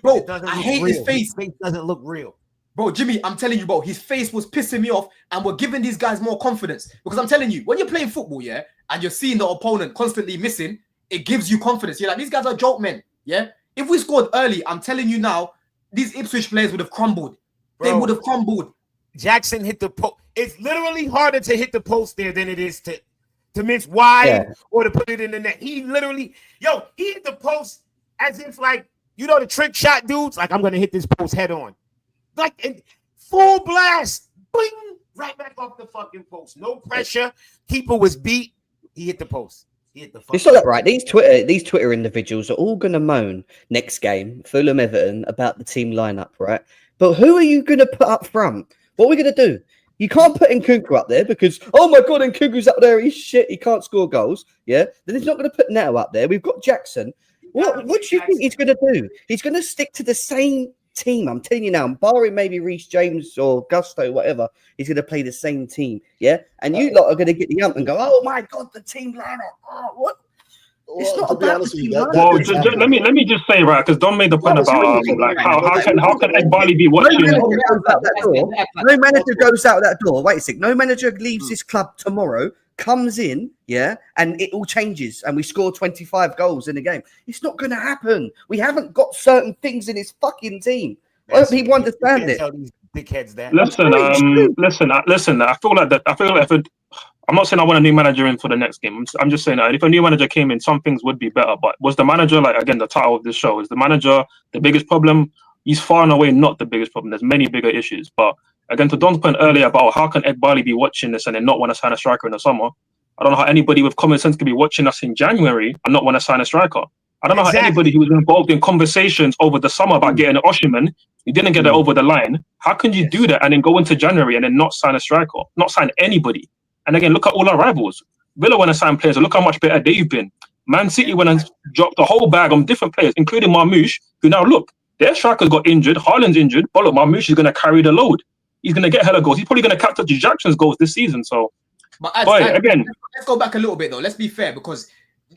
Bro, I hate his face. His face doesn't look real. Bro, Jimmy, I'm telling you, bro, his face was pissing me off, and we're giving these guys more confidence. Because I'm telling you, when you're playing football, yeah, and you're seeing the opponent constantly missing, it gives you confidence. You're like, these guys are joke men, yeah? If we scored early, I'm telling you now, these Ipswich players would have crumbled. Bro, they would have crumbled. Jackson hit the post. It's literally harder to hit the post there than it is to miss wide or to put it in the net. He literally, he hit the post as if like, the trick shot dudes, like I'm going to hit this post head on. Like in full blast, bling, right back off the fucking post. No pressure. Keeper was beat. He hit the post. It's not that right. These Twitter individuals are all going to moan next game, Fulham Everton, about the team lineup, right? But who are you going to put up front? What are we going to do? You can't put Nkunku up there because, oh my God, Nkunku's up there. He's shit. He can't score goals. Yeah. Then he's not going to put Neto up there. We've got Jackson. What do you think he's going to do? He's going to stick to the same team. I'm telling you now, barring maybe Reese James or Gusto, whatever, he's going to play the same team. Yeah. And you lot are going to get the ump and go, oh my God, the team lineup. Oh, what? It's not about the team lineup. Well, let me just say, right, because Don made the point about like how can Ed Barley be watching? No manager goes out that door. Wait a sec. No manager leaves this club tomorrow, comes in, and it all changes, and we score 25 goals in a game. It's not going to happen. We haven't got certain things in his fucking team. I don't people understand it. These dickheads that. Listen. I feel like if I'm not saying I want a new manager in for the next game. I'm just saying that if a new manager came in, some things would be better. But was the manager, like, again, the title of this show, is the manager the biggest problem? He's far and away not the biggest problem. There's many bigger issues. But again, to Don's point earlier about how can Ed Barley be watching this and then not want to sign a striker in the summer? I don't know how anybody with common sense could be watching us in January and not want to sign a striker. I don't know how anybody who was involved in conversations over the summer about getting an Osimhen, you didn't get it over the line. How can you do that and then go into January and then not sign a striker, not sign anybody? And again, look at all our rivals. Villa went and signed players. Look how much better they've been. Man City went and dropped the whole bag on different players, including Marmoush, who now look, their striker's got injured. Haaland's injured. But look, Marmoush is going to carry the load. He's going to get hella goals. He's probably going to capture Jackson's goals this season. So, again, let's go back a little bit though. Let's be fair because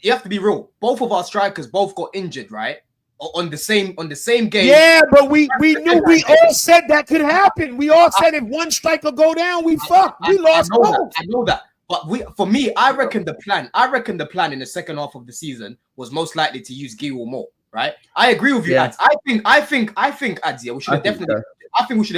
you have to be real. Both of our strikers both got injured, right? On the same game. Yeah, but we knew we all said that could happen. We all said if one striker go down, we fucked. We lost goals. I know that. But I reckon the plan in the second half of the season was most likely to use Giroud more, right? I agree with you, Ads. I think Ads, we should have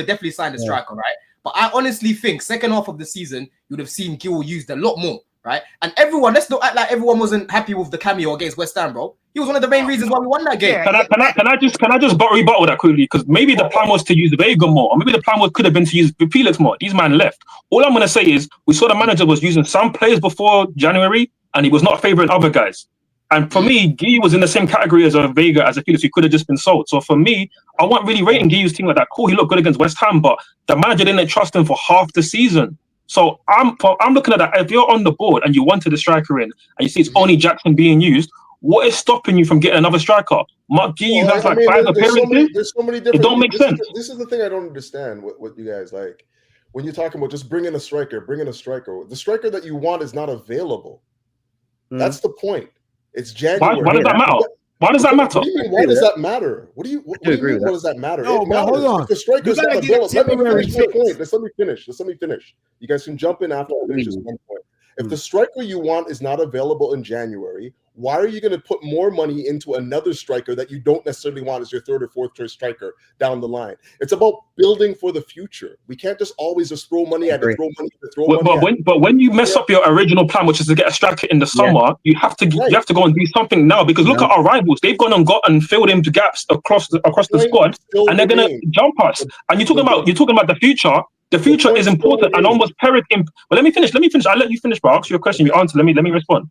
definitely signed a striker, right? But I honestly think second half of the season, you would have seen Giroud used a lot more, right? And everyone, let's not act like everyone wasn't happy with the cameo against West Ham, bro. He was one of the main reasons why we won that game. Can I just rebuttal that quickly? Because maybe the plan was to use Vega more, or maybe the plan could have been to use Felix more. These man left. All I'm gonna say is we saw the manager was using some players before January, and he was not favouring other guys. And for me, Guy was in the same category as a Vega, as a Felix, who could have just been sold. So for me, I wasn't really rating Guy's team like that. Cool, he looked good against West Ham, but the manager didn't trust him for half the season. So I'm looking at that. If you're on the board and you wanted a striker in, and you see it's only Jackson being used, what is stopping you from getting another striker? Mark G, you have 5 appearances. There's so many different. It don't make sense. This is the thing I don't understand. What you guys like when you're talking about just bring in a striker. The striker that you want is not available. That's the point. It's January. Why does that matter? Why does that matter? What do you mean? Why does that matter? What do you mean? Why does that matter? No, it matters. hold on. If the striker's not available. Let me finish my point. Let me finish. You guys can jump in after I finish this one point. If the striker you want is not available in January, Why are you going to put more money into another striker that you don't necessarily want as your third or fourth choice striker down the line? It's about building for the future. We can't just always just throw money at it, But when you mess up your original plan, which is to get a striker in the summer, you have to go and do something now, because look at our rivals. They've gone and got and filled in gaps across the squad, and they're going to jump us. And you're talking about the future. The future is important and almost But let me finish. I'll let you finish, but I'll ask you a question. You answer. Let me respond.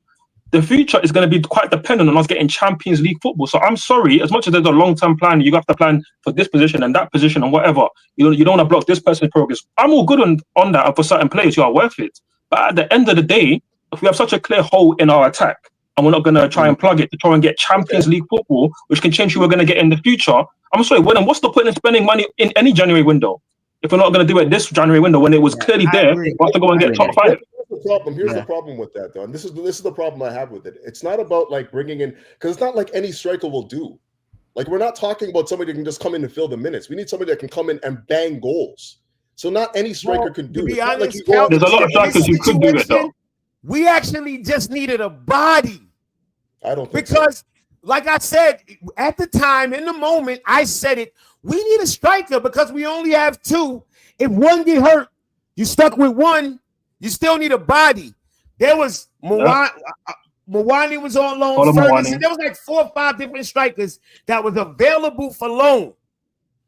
The future is going to be quite dependent on us getting Champions League football. So I'm sorry, as much as there's a long-term plan, you have to plan for this position and that position and whatever. You don't want to block this person's progress. I'm all good on that for certain players who are worth it. But at the end of the day, if we have such a clear hole in our attack and we're not going to try and plug it to try and get Champions League football, which can change who we're going to get in the future, I'm sorry, what's the point in spending money in any January window? If we're not going to do it this January window when it was clearly there, we have to go and get top 5. Here's the problem with that, though, and this is the problem I have with it. It's not about like bringing in, because it's not like any striker will do. Like, we're not talking about somebody that can just come in and fill the minutes. We need somebody that can come in and bang goals. So not any striker can do it. Honest, there's a lot of strikers who could do it, though. We actually just needed a body. I don't think because, like I said, at the time, in the moment, I said it. We need a striker because we only have 2. If one get hurt, you stuck with one. You still need a body. There was Mwani was on loan. Ferguson. There was like 4 or 5 different strikers that was available for loan.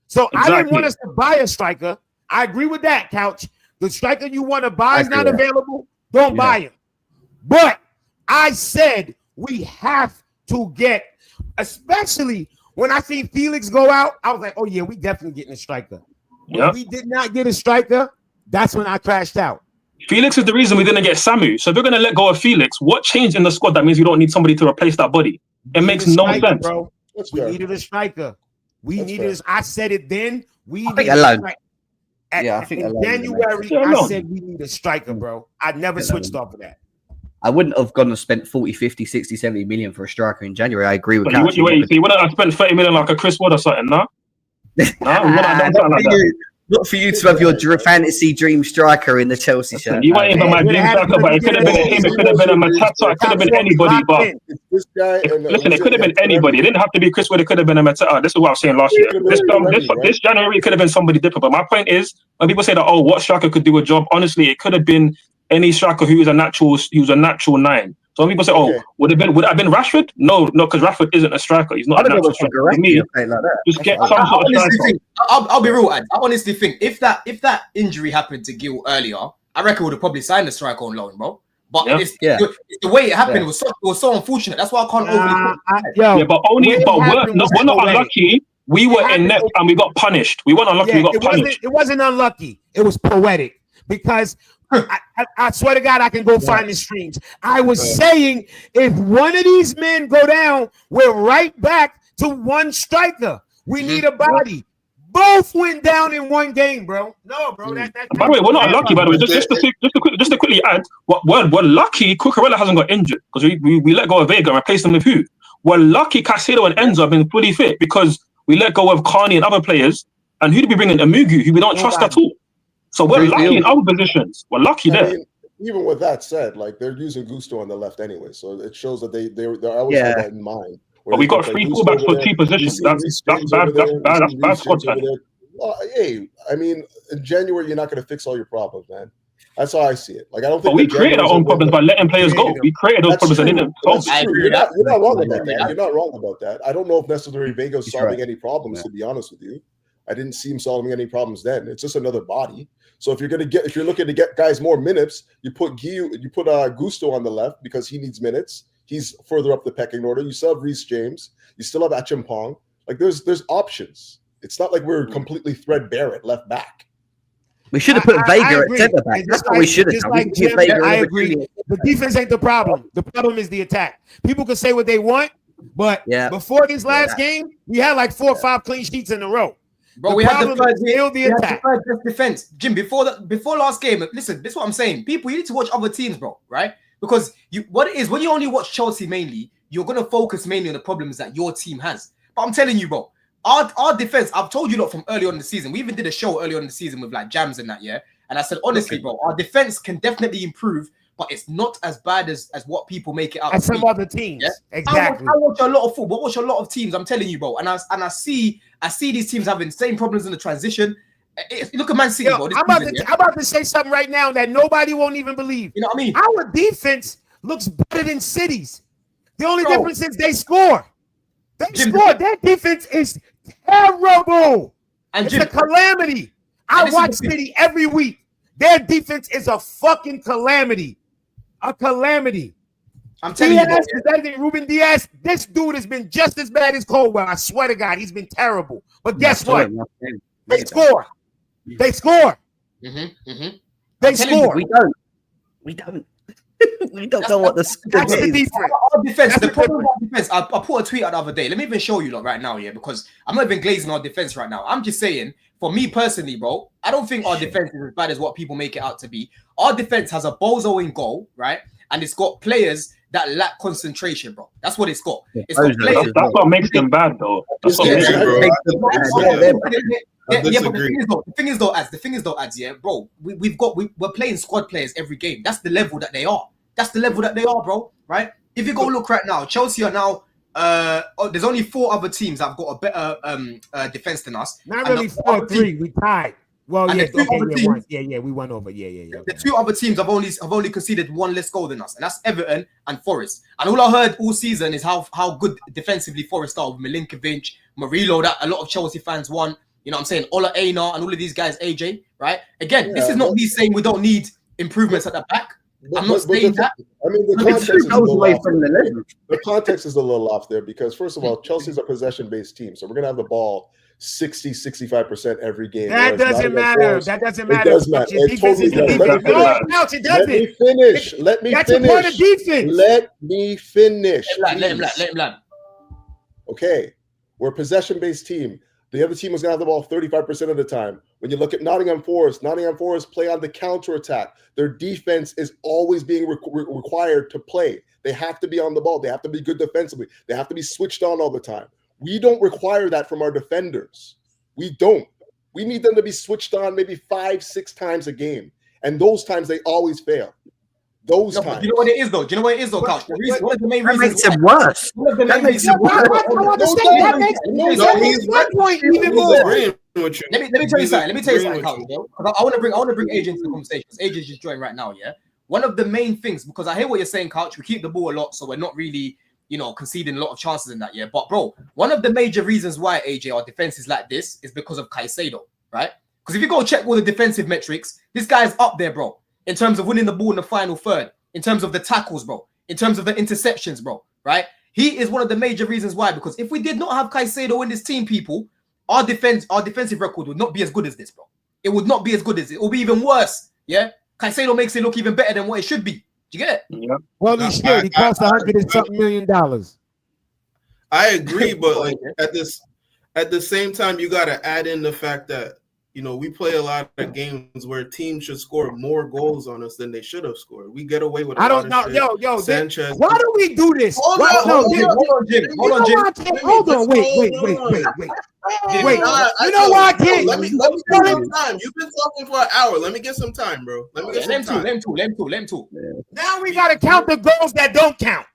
So I didn't want us to buy a striker. I agree with that, Couch. The striker you want to buy is not available. Don't buy him. But I said we have to get, especially when I see Felix go out, I was like, oh yeah, we definitely getting a striker. When we did not get a striker, that's when I crashed out. Felix is the reason we didn't get Samu. So if we're going to let go of Felix, what changed in the squad that means we don't need somebody to replace that body? It makes no sense. Bro. We needed a striker. I said it then. I think in January, I said we need a striker, bro. I never switched off of that. I wouldn't have gone and spent 40, 50, 60, 70 million for a striker in January. I agree with you. You wouldn't have spent 30 million like a Chris Wood or something, no? We wouldn't have done something like that. Not for you to have your fantasy dream striker in the Chelsea shirt. You weren't even my dream striker, but it could have been him. It could have been a Matata. It could have been anybody. But listen, it could have been anybody. It didn't have to be Chris Wood. It could have been a Matata. This is what I was saying last year. This January, it could have been somebody different. But my point is, when people say that, oh, what striker could do a job? Honestly, it could have been any striker who is a natural 9. So when people say, "Oh, would it have been Rashford?" No, because Rashford isn't a striker. He's not a natural striker. For me, just get some sort of striker. I'll be real, Ad. I honestly think if that injury happened to Gil earlier, I reckon would have probably signed the striker on loan, bro. But the way it happened was so unfortunate. That's why I can't overly. But we're not unlucky. We were in net and we got punished. We weren't unlucky. We got punished. It wasn't unlucky. It was poetic because. I swear to God, I can go find the streams. I was saying, if one of these men go down, we're right back to one striker. We need a body. Both went down in one game, bro. No, bro. By the way, we're not lucky. By the way, just to quickly add, we're lucky. Cucurella hasn't got injured because we let go of Vega and replaced him with who? We're lucky. Caicedo and Enzo have been fully fit because we let go of Carney and other players. And who do we bring in? Amugu, who we don't trust at all. So we're lucky in other positions. We're lucky there. Even with that said, like, they're using Gusto on the left anyway, so it shows that they always have that in mind. But we got 3 fullbacks for 2 positions. That's bad. That's bad squad play. Well, hey, I mean, in January you're not going to fix all your problems, man. That's how I see it. Like, I don't think. But we created our own problems by letting players go. We created those problems and didn't solve it. You're not wrong about that. You're not wrong about that. I don't know if necessarily Vega's solving any problems. To be honest with you, I didn't see him solving any problems then. It's just another body. So if you're looking to get guys more minutes, you put Gusto on the left because he needs minutes. He's further up the pecking order. You still have Reese James. You still have Achimpong. Like, there's options. It's not like we're completely threadbare at left back. We should have put Vega at centre back. That's what we should have done. I agree. The defense ain't the problem. The problem is the attack. People can say what they want, but before this last game, we had like 4 or 5 clean sheets in a row. Bro, we had the first defense. Jim, before last game, listen, this is what I'm saying. People, you need to watch other teams, bro, right? Because when you only watch Chelsea mainly, you're going to focus mainly on the problems that your team has. But I'm telling you, bro, our defense, I've told you lot from early on in the season. We even did a show early on in the season with like Jams and that, yeah? And I said, honestly, bro, our defense can definitely improve. But but it's not as bad as what people make it out. As some other teams, yeah? exactly. I watch a lot of football. I watch a lot of teams. I'm telling you, bro. And I see these teams having the same problems in the transition. Look at Man City, bro. I'm about to say something right now that nobody won't even believe. You know what I mean? Our defense looks better than City's. The only difference is they score. Their defense is terrible. And it's a calamity. I watch City every week. Their defense is a fucking calamity. A calamity. I'm telling you, is better than Ruben Diaz. This dude has been just as bad as Colwell. I swear to God, he's been terrible. But guess what? They score. They score. They score. We don't. We don't know what the that's the defense. Our defense. The problem with our defense. I put a tweet out the other day. Let me even show you right now, yeah, because I'm not even glazing our defense right now. I'm just saying, for me personally, bro, I don't think our defense is as bad as what people make it out to be. Our defense has a bozo in goal, right? And it's got players that lack concentration, bro. That's what it's got. It's got players. That's what makes them bad, though. That's what makes them bad. But the thing is though, ads, yeah, bro. We're playing squad players every game. That's the level that they are. That's the level that they are, bro. Right? If you go look right now, Chelsea are now. There's only 4 other teams that've got a better defense than us. Not really 4-3. We tied. Well, yeah, we won over. Yeah. The 2 other teams have only conceded 1 less goal than us, and that's Everton and Forest. And all I heard all season is how good defensively Forest are with Milinkovic, Murillo, that a lot of Chelsea fans want. You know what I'm saying? Ola Aina and all of these guys, AJ, right? Again, this is not me saying we don't need improvements at the back. I'm not saying that. I mean, the context is a little off there because, first of all, Chelsea's a possession-based team. So we're going to have the ball 60-65% every game. That doesn't matter. That doesn't matter. It does matter. It totally does. Let me finish. Let me finish. That's a part of defense. Let me finish. Let him land. Okay. We're a possession-based team. The other team was going to have the ball 35% of the time. When you look at Nottingham Forest play on the counterattack. Their defense is always being required to play. They have to be on the ball. They have to be good defensively. They have to be switched on all the time. We don't require that from our defenders. We don't. We need them to be switched on maybe 5-6 times a game. And those times they always fail. Those times. You know what it is, though? Coach? One of the main reasons. That makes it worse. That makes it worse. That makes my point even more. Let me tell you something, Coach. I want to bring AJ into the conversation. AJ's just joined right now, yeah? One of the main things, because I hear what you're saying, Coach, we keep the ball a lot, so we're not really, conceding a lot of chances in that, yeah? But, bro, one of the major reasons why, AJ, our defense is like this is because of Caicedo, right? Because if you go check all the defensive metrics, this guy's up there, bro. In terms of winning the ball in the final third, in terms of the tackles, bro, in terms of the interceptions, bro, right? He is one of the major reasons why, because if we did not have Caicedo in this team, people, our defensive record would not be as good as this, bro. It would not be as good as it. It will be even worse, yeah? Caicedo makes it look even better than what it should be. Do you get it? Yeah. Well, he should. He cost $100 and something million. I agree, but like at the same time, you got to add in the fact that, we play a lot of games where teams should score more goals on us than they should have scored. We get away with. I don't know, yo, Sanchez. Why do we do this? Hold on, Jim. Hold on, wait. You know why I can't? Let me get some time. You've been talking for an hour. Let me get some time, bro. Let me get some time. Let him too. Now we gotta count the goals that don't count.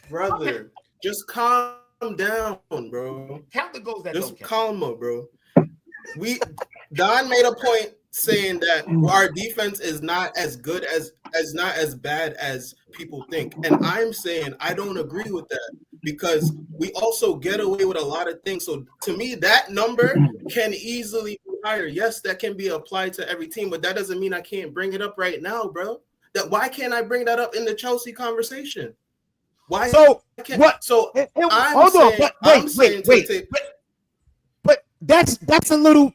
Brother, just calm down, bro. Count the goals that don't count. Just calm up, bro. Don made a point saying that our defense is not as good as not as bad as people think. And I'm saying I don't agree with that because we also get away with a lot of things. So to me, that number can easily be higher. Yes, that can be applied to every team, but that doesn't mean I can't bring it up right now, bro. Why can't I bring that up in the Chelsea conversation? Why? So can't, what? So hold on. Wait. But that's a little.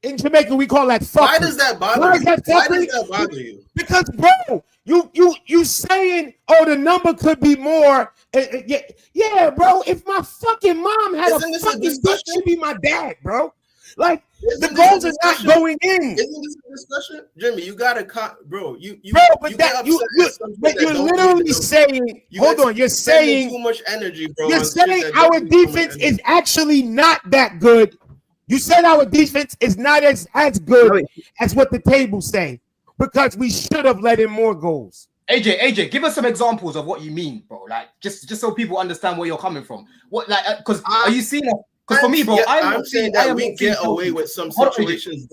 In Jamaica, we call that fuckery. Why does that bother you? Why does that bother you? Because, bro, you saying, the number could be more. Yeah, bro. If my fucking mom had a fucking bitch, she'd be my dad, bro. Like, the goals are not going in. Isn't this a discussion? Jimmy, you gotta bro. But you're literally saying, hold on, you're saying too much energy, bro. You're saying our defense is actually not that good. You said our defense is not as good as what the table's saying. because we should have let in more goals. AJ, give us some examples of what you mean, bro. Like, just so people understand where you're coming from. What, like, because are you seeing? Because for me, bro, I'm saying that we get away with some situations.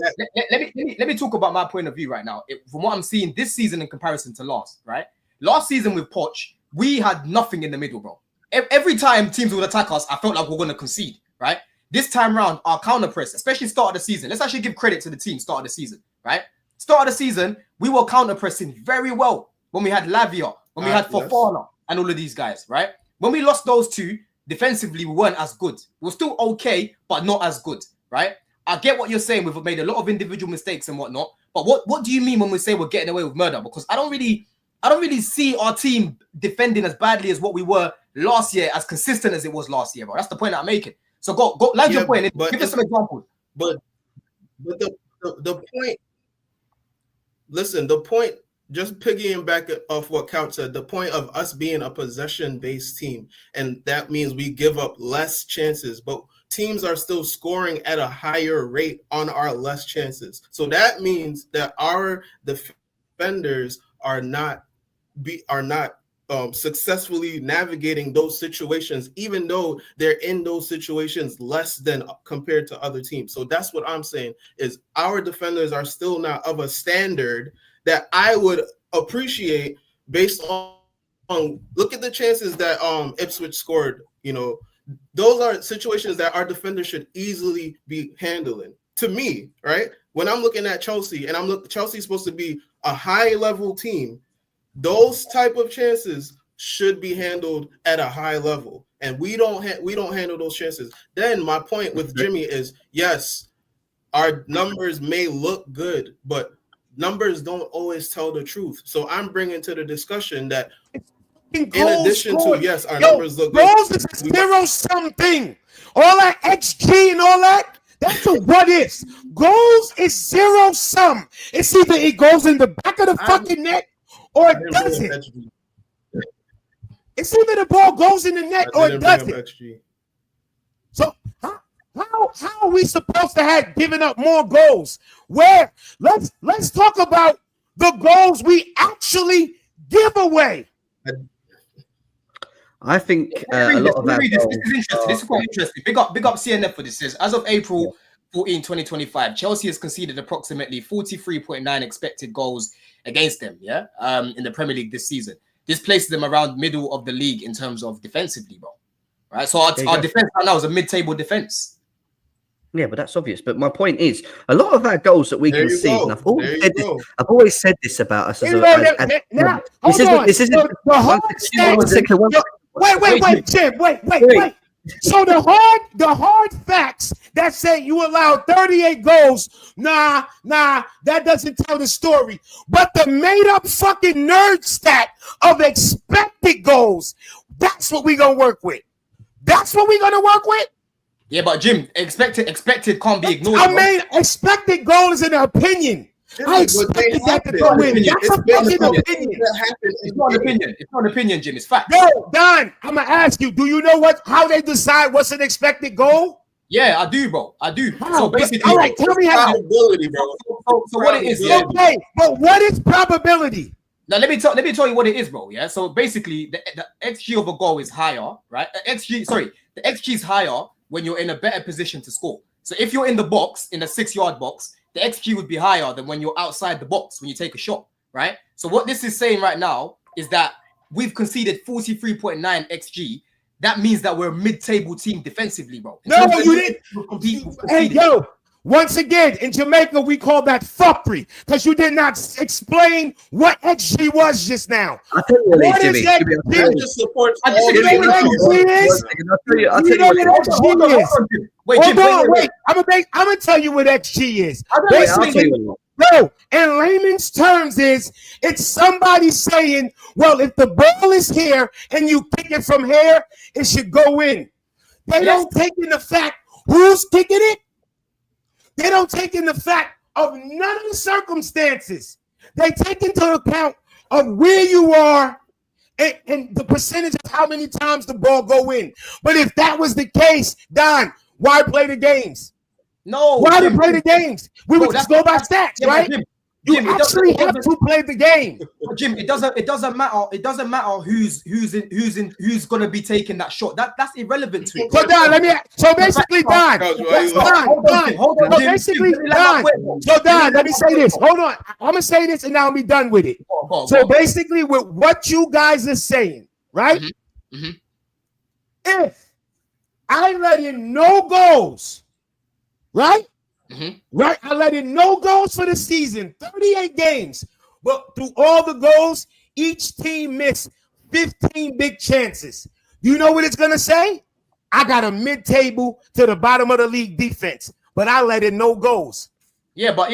Let me talk about my point of view right now. From what I'm seeing this season in comparison to last, right? Last season with Poch, we had nothing in the middle, bro. Every time teams would attack us, I felt like we're going to concede, right? This time round, our counter press, especially start of the season. Let's actually give credit to the team start of the season, right? Start of the season, we were counter pressing very well when we had Lavia, when we had Fofana and all of these guys, right? When we lost those two, defensively, we weren't as good. We were still okay, but not as good, right? I get what you're saying. We've made a lot of individual mistakes and whatnot. But what do you mean when we say we're getting away with murder? Because I don't really see our team defending as badly as what we were last year, as consistent as it was last year, bro. That's the point that I'm making. So go land your point. Give us some examples. But the point. Listen, the point. Just piggying back off what Count said, the point of us being a possession-based team, and that means we give up less chances, but teams are still scoring at a higher rate on our less chances. So that means that our defenders are not successfully navigating those situations, even though they're in those situations less than compared to other teams. So that's what I'm saying is our defenders are still not of a standard that I would appreciate based on look at the chances that Ipswich scored. You know, those are situations that our defenders should easily be handling. To me, right? When I'm looking at Chelsea and Chelsea's supposed to be a high level team, those type of chances should be handled at a high level, and we don't handle those chances. Then my point with Jimmy is, yes, our numbers may look good, but numbers don't always tell the truth. So I'm bringing to the discussion that in addition to, yes, our numbers look good. Goals is zero something. All that XG and all that, that's what is. Goals is zero sum. It's either it goes in the back of the fucking net or it doesn't. It's either the ball goes in the net or it doesn't. So how are we supposed to have given up more goals? Where let's talk about the goals we actually give away. I think a lot of that. This is interesting. This is quite interesting. Big up CNF for this. As of April 14, 2025, Chelsea has conceded approximately 43.9 expected goals against them. Yeah, in the Premier League this season. This places them around middle of the league in terms of defensively, bro. Right. So our defense right now is a mid-table defense. Yeah, but that's obvious. But my point is, a lot of our goals that we concede, and I've always said this about us. Wait, Jim, wait. So the hard facts that say you allowed 38 goals, nah, that doesn't tell the story. But the made-up fucking nerd stat of expected goals, that's what we're gonna work with. That's what we're gonna work with. Yeah, but Jim, expected can't be ignored. I mean, expected goal is an opinion. I expected that to go in. That's a fucking opinion. It's not an opinion. It's not an opinion, Jim. It's fact. Yo, Don, I'm gonna ask you. Do you know how they decide what's an expected goal? Yeah, I do, bro. I do. How? So basically, all right, tell me how. Probability, bro. So what it is? Yeah. Okay, but what is probability? Now let me tell you what it is, bro. Yeah. So basically, the XG of a goal is higher, right? The XG is higher when you're in a better position to score. So if you're in the box, in the 6-yard box, the XG would be higher than when you're outside the box when you take a shot, right? So what this is saying right now is that we've conceded 43.9 XG. That means that we're a mid-table team defensively, bro. No, you didn't. Hey, yo, once again, in Jamaica, we call that fuckery because you did not explain what XG was just now. I'll tell you what is that? Wait, I'm gonna tell you what XG is. Basically, no, in layman's terms, it's somebody saying, well, if the ball is here and you kick it from here, it should go in. They don't take in the fact who's kicking it. They don't take in the fact of none of the circumstances. They take into account of where you are and the percentage of how many times the ball go in. But if that was the case, Don, why play the games? No. Why to play the games? We would just go by stats, right? You Jim, actually have to play the game. Jim, it doesn't matter. It doesn't matter who's gonna be taking that shot. That's irrelevant to it. So Don, so basically, Don. So Don, let me say this. Hold on. I'm gonna say this and now I'll be done with it. So basically, with what you guys are saying, right? If I let in no goals, right? Right, I let in no goals for the season, 38 games, but through all the goals, each team missed 15 big chances. You know what it's gonna say? I got a mid-table to the bottom of the league defense, but I let in no goals. Yeah, but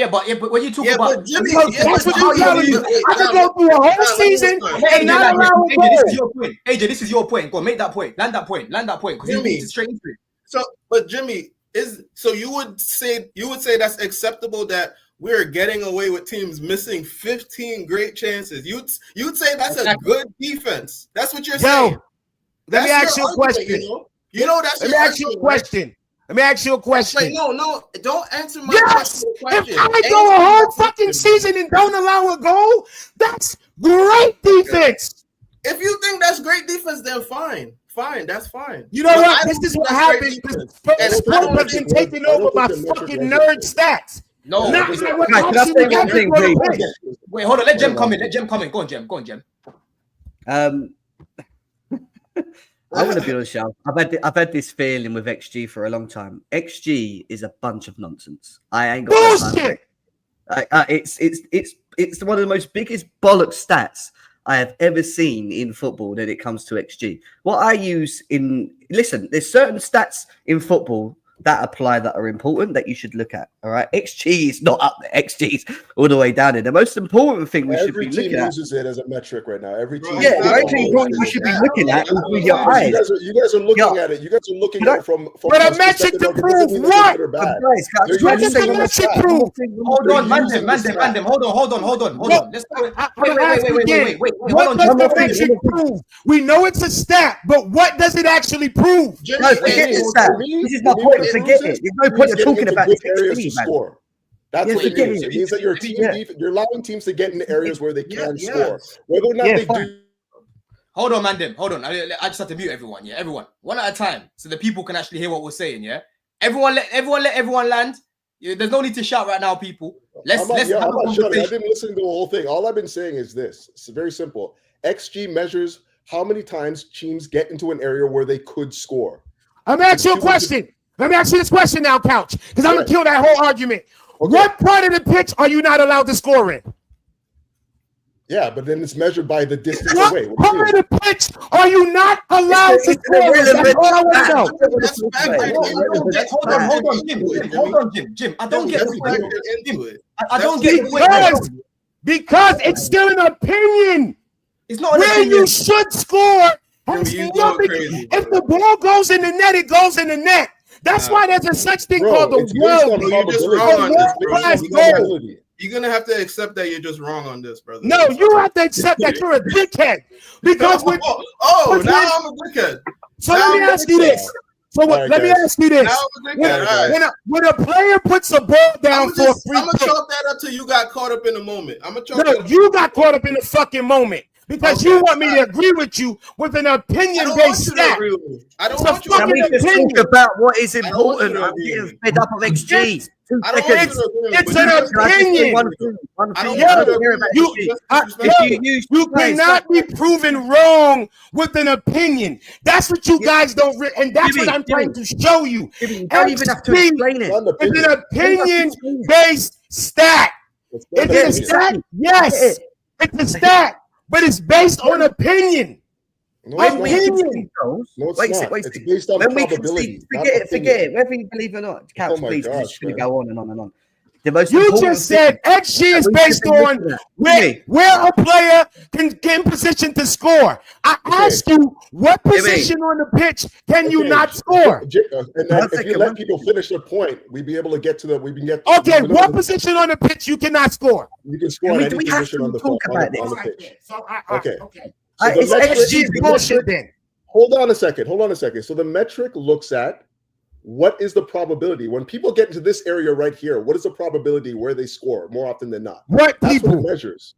when you talk about Jimmy, that's what you're telling you. I can go through a whole season and not allow a goal. This is your point. AJ, this is your point. Go make that point. Land that point. Because you need to straight into it. So, but Jimmy. You would say that's acceptable that we're getting away with teams missing 15 great chances. You'd say that's a good defense. That's what you're saying. Let me ask you a question. You know that's. Let me ask you a question. Let me ask you a question. Like, no, don't answer my question. If I go a whole fucking season and don't allow a goal, that's great defense. If you think that's great defense, then fine. Fine, that's fine. You know what? This is what happens. Sport has been taken over by fucking nerd stats. No. Wait, hold on. Let Jem come in. Go on, Jem. I want to be honest, Chels. I've had this feeling with XG for a long time. XG is a bunch of nonsense. I ain't got bullshit. It's one of the most biggest bollocks stats I have ever seen in football when it comes to XG. What I use there's certain stats in football that apply that are important that you should look at. All right. XG is not up there. XG is all the way down there. The most important thing we should be looking at. Every team uses it as a metric right now. Every team. Yeah, the only thing we should be looking at is with your eyes. You guys are looking at it. You guys are looking at it from but a metric to prove what? Hold on, Mandem. Hold on. Let's wait. What does the metric prove? We know it's a stat, but what does it actually prove? No, forget this stat. This is my point. Forget it. There's no point of talking about this areas to score. That's what it means. It means that you're allowing teams to get into areas where they can score. Whether or not they do. Hold on, Mandem. Hold on. I just have to mute everyone. Yeah, everyone. One at a time, so the people can actually hear what we're saying. Yeah, everyone let everyone land. There's no need to shout right now, people. I'm not shouting. I've been listening to the whole thing. All I've been saying is this. It's very simple. XG measures how many times teams get into an area where they could score. I'm gonna ask you a question. Let me ask you this question now, Couch, because I'm gonna kill that whole argument. Okay. What part of the pitch are you not allowed to score in? Yeah, but then it's measured by the distance away. What part of the pitch are you not allowed to score in? That's all I want to know. Hold on, Jim. I don't get it. I don't get it. Because it's still an opinion. It's not where you should score. If the ball goes in the net, it goes in the net. That's why there's a such thing called the world. You're just wrong on this, you're gonna have to accept that you're just wrong on this, brother. No, you have to accept that you're a dickhead. Because now I'm a dickhead. So let me ask you this. Let me ask you this. When a player puts a ball down for a free I'm gonna chalk that up till you got caught up in the moment. You got caught up in the fucking moment. Because you want me to agree with you with an opinion-based stat. I don't want you to agree with me. Can we just talk about what is important? I'm getting fed up of XG. It's an opinion. You cannot be proven wrong with an opinion. That's what you guys don't, and that's what I'm trying to show you. You don't even have to explain it. It's an opinion-based stat. It's a stat. Yes, it's a stat. But it's based on opinion. No, wait a second. It's based on probability. Forget it. Whether you believe it or not, Couch, please. It's just going to go on and on and on. You just said XG is based on where a player can get in position to score. I asked you, what position on the pitch can you not score? And if you let people finish their point, we'd be able to get to the. Okay, what position on the pitch you cannot score? You can score on any position on the pitch. Okay. It's XG bullshit then. Hold on a second. So the metric looks at what is the probability when people get into this area right here? What is the probability where they score more often than not? What That's people? what it measures.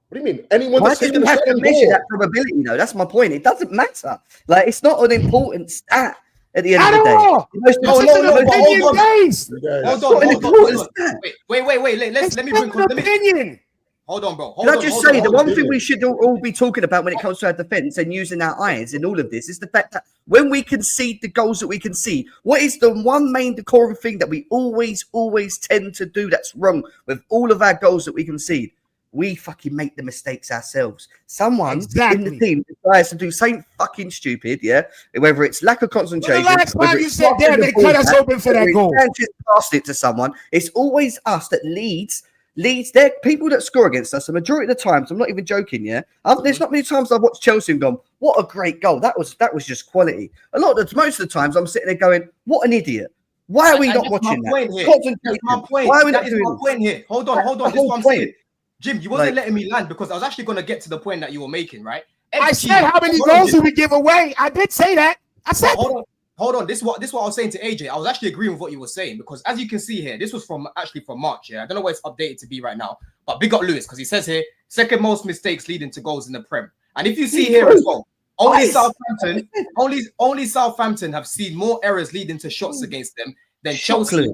What do you mean? Anyone Why that's do taking you a have shot to on measure goal. that probability? though? That's my point. It doesn't matter. Like, it's not an important stat at the end At of the day. all. Most No, It's no, an no, but hold opinion on. based. You guys- Hold It's not on, an hold on, important hold on. stat. Wait. It's Let me not bring. an Let me. opinion. Hold on, bro. Can I just say, the hold one on. thing we should all be talking about when it comes to our defence and using our eyes in all of this is the fact that when we concede the goals that we concede, what is the one main decorum thing that we always tend to do that's wrong with all of our goals that we concede? We fucking make the mistakes ourselves. Someone in Exactly. the team decides to do something fucking stupid, yeah? Whether it's lack of concentration, Well, the last whether time you it's said, passing damn, the they ball cut us back, open for whether that it's goal. just passed it to someone. It's always us that leads. They're people that score against us. The majority of the times, I'm not even joking. Yeah, there's not many times I've watched Chelsea and gone, "What a great goal! That was just quality." Most of the times, I'm sitting there going, "What an idiot! Why are we not watching that?" That's my point. Why are we not That is doing my this? point here. Hold on. That's This is the what whole I'm point. saying. Jim, you wasn't Like- letting me land because I was actually going to get to the point that you were making, right? I XG, said how many goals do we give away? I did say that. I said Hold on. This is what I was saying to AJ. I was actually agreeing with what you were saying because as you can see here, this was from March. Yeah, I don't know where it's updated to be right now, but big up Lewis because he says here second most mistakes leading to goals in the Prem. And if you see here as well, only Southampton have seen more errors leading to shots against them than Chelsea,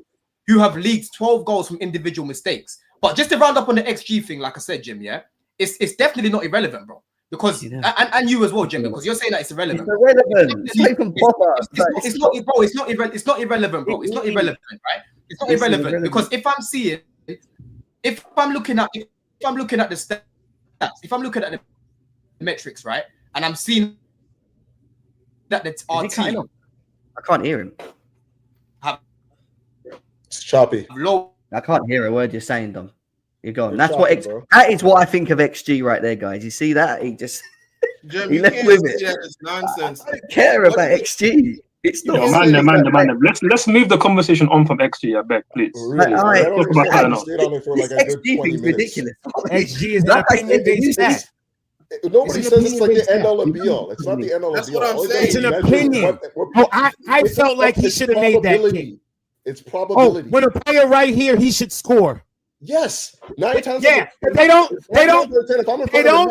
who have leaked 12 goals from individual mistakes. But just to round up on the XG thing, like I said, Jim, yeah, it's definitely not irrelevant, bro. Because and you as well, Jim, because you're saying that it's irrelevant. It's irrelevant. It's not even proper. It's not irrelevant, bro. It's not irrelevant, right? It's not irrelevant because if I'm looking at the stats, if I'm looking at the metrics, right, and I'm seeing that our team, I can't hear him. It's choppy. I can't hear a word you're saying, Dom. You're gone. You're choppy, bro. That is what I think of XG right there, guys. You see that? He just Jim, he you left can't with say it. that it's nonsense. I don't care about XG. It's not. Yo, man. Let's move the conversation on from XG, I beg, please. Really? All I right. don't understand. We stayed on it for like a good XG 20 thing's minutes. ridiculous. XG is Like an I said, opinion-based stat. Nobody It's an says it's like the opinion-based end all stat. and be all. It's not the end all and That's be all. what I'm All you saying. gotta It's an measure is opinion. what Oh, I it's felt like he it's should have made that probability. kick. It's Oh, probability. when a player right here, he should score. Yes. 9 times. Yeah, but they don't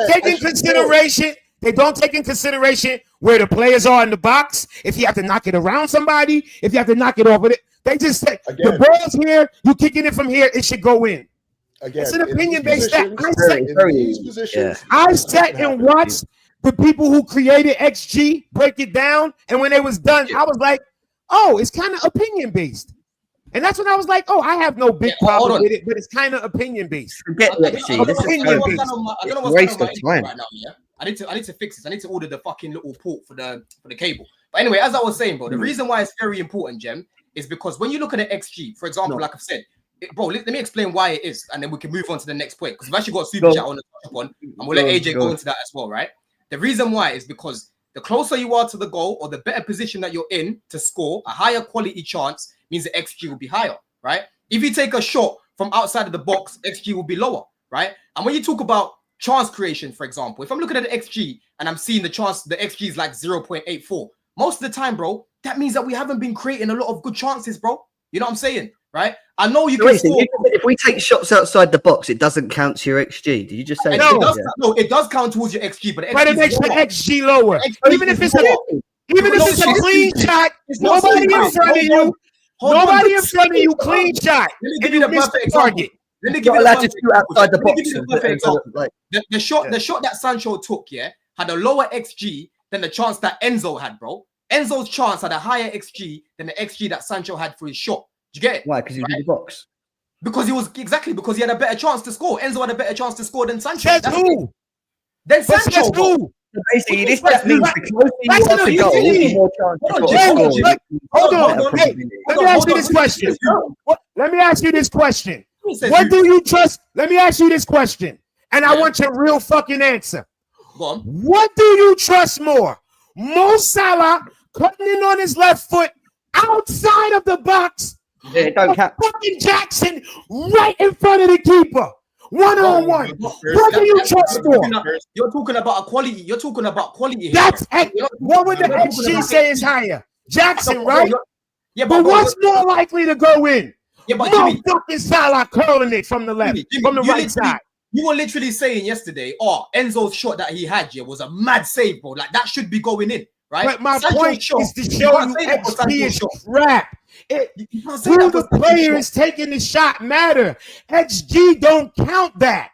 take in consideration. They don't take in consideration where the players are in the box. If you have to knock it around somebody, if you have to knock it off with it, they just say the ball's here. You kicking it from here, it should go in. Again, It's an opinion-based stat. I I sat and watched the people who created XG break it down, and when it was done, I was like, "Oh, it's kind of opinion-based." And that's when I was like, "Oh, I have no big problem with it, but it's kind of opinion-based." Forget XG. This is I don't know what's waste going of on time. right now. Yeah, I need to fix this. I need to order the fucking little port for the cable. But anyway, as I was saying, bro, the reason why it's very important, Jem, is because when you look at the XG, for example, like I've said, bro, let me explain why it is, and then we can move on to the next point because we've actually got a super chat on the touch upon, and we'll let AJ go into that as well, right? The reason why is because the closer you are to the goal or the better position that you're in to score, a higher quality chance means the XG will be higher, right? If you take a shot from outside of the box, XG will be lower, right? And when you talk about chance creation, for example, if I'm looking at the XG and I'm seeing the XG is like 0.84, most of the time, bro, that means that we haven't been creating a lot of good chances, bro. You know what I'm saying, right? I know you can score. If we take shots outside the box, it doesn't count to your XG. Did you just say that? No, it does count towards your XG, but it makes the XG lower. Even if it's a clean shot, nobody in front of you. Nobody in front of you, clean shot. Let me give you the perfect example. Let me give you the perfect example. The shot that Sancho took, had a lower XG than the chance that Enzo had, bro. Enzo's chance had a higher XG than the XG that Sancho had for his shot. Do you get it? Why? Because he was in the box. Because he had a better chance to score. Enzo had a better chance to score than Sancho. That's who? Then Sancho. So basically, this just means the closer you are to goal, the more chance you got. Hold on. Let me ask you this question. Let me ask you this question. What do you trust? Let me ask you this question. And I want your real fucking answer. Go on. What do you trust more? Mo Salah cutting in on his left foot outside of the box. Don't count. Fucking Jackson right in front of the keeper. One-on-one. What do you trust more? You're talking about quality. You're talking about quality. That's what would the XG say is higher? Jackson, right? Yeah, but what's more likely to go in? Yeah, but Mo Jimmy, fucking Salah curling it from the left, from the right side. You were literally saying yesterday, Enzo's shot that he had here was a mad save, bro. Like that should be going in, right? But my point is to show you XG is crap. Who the player is taking the shot matter. XG don't count that.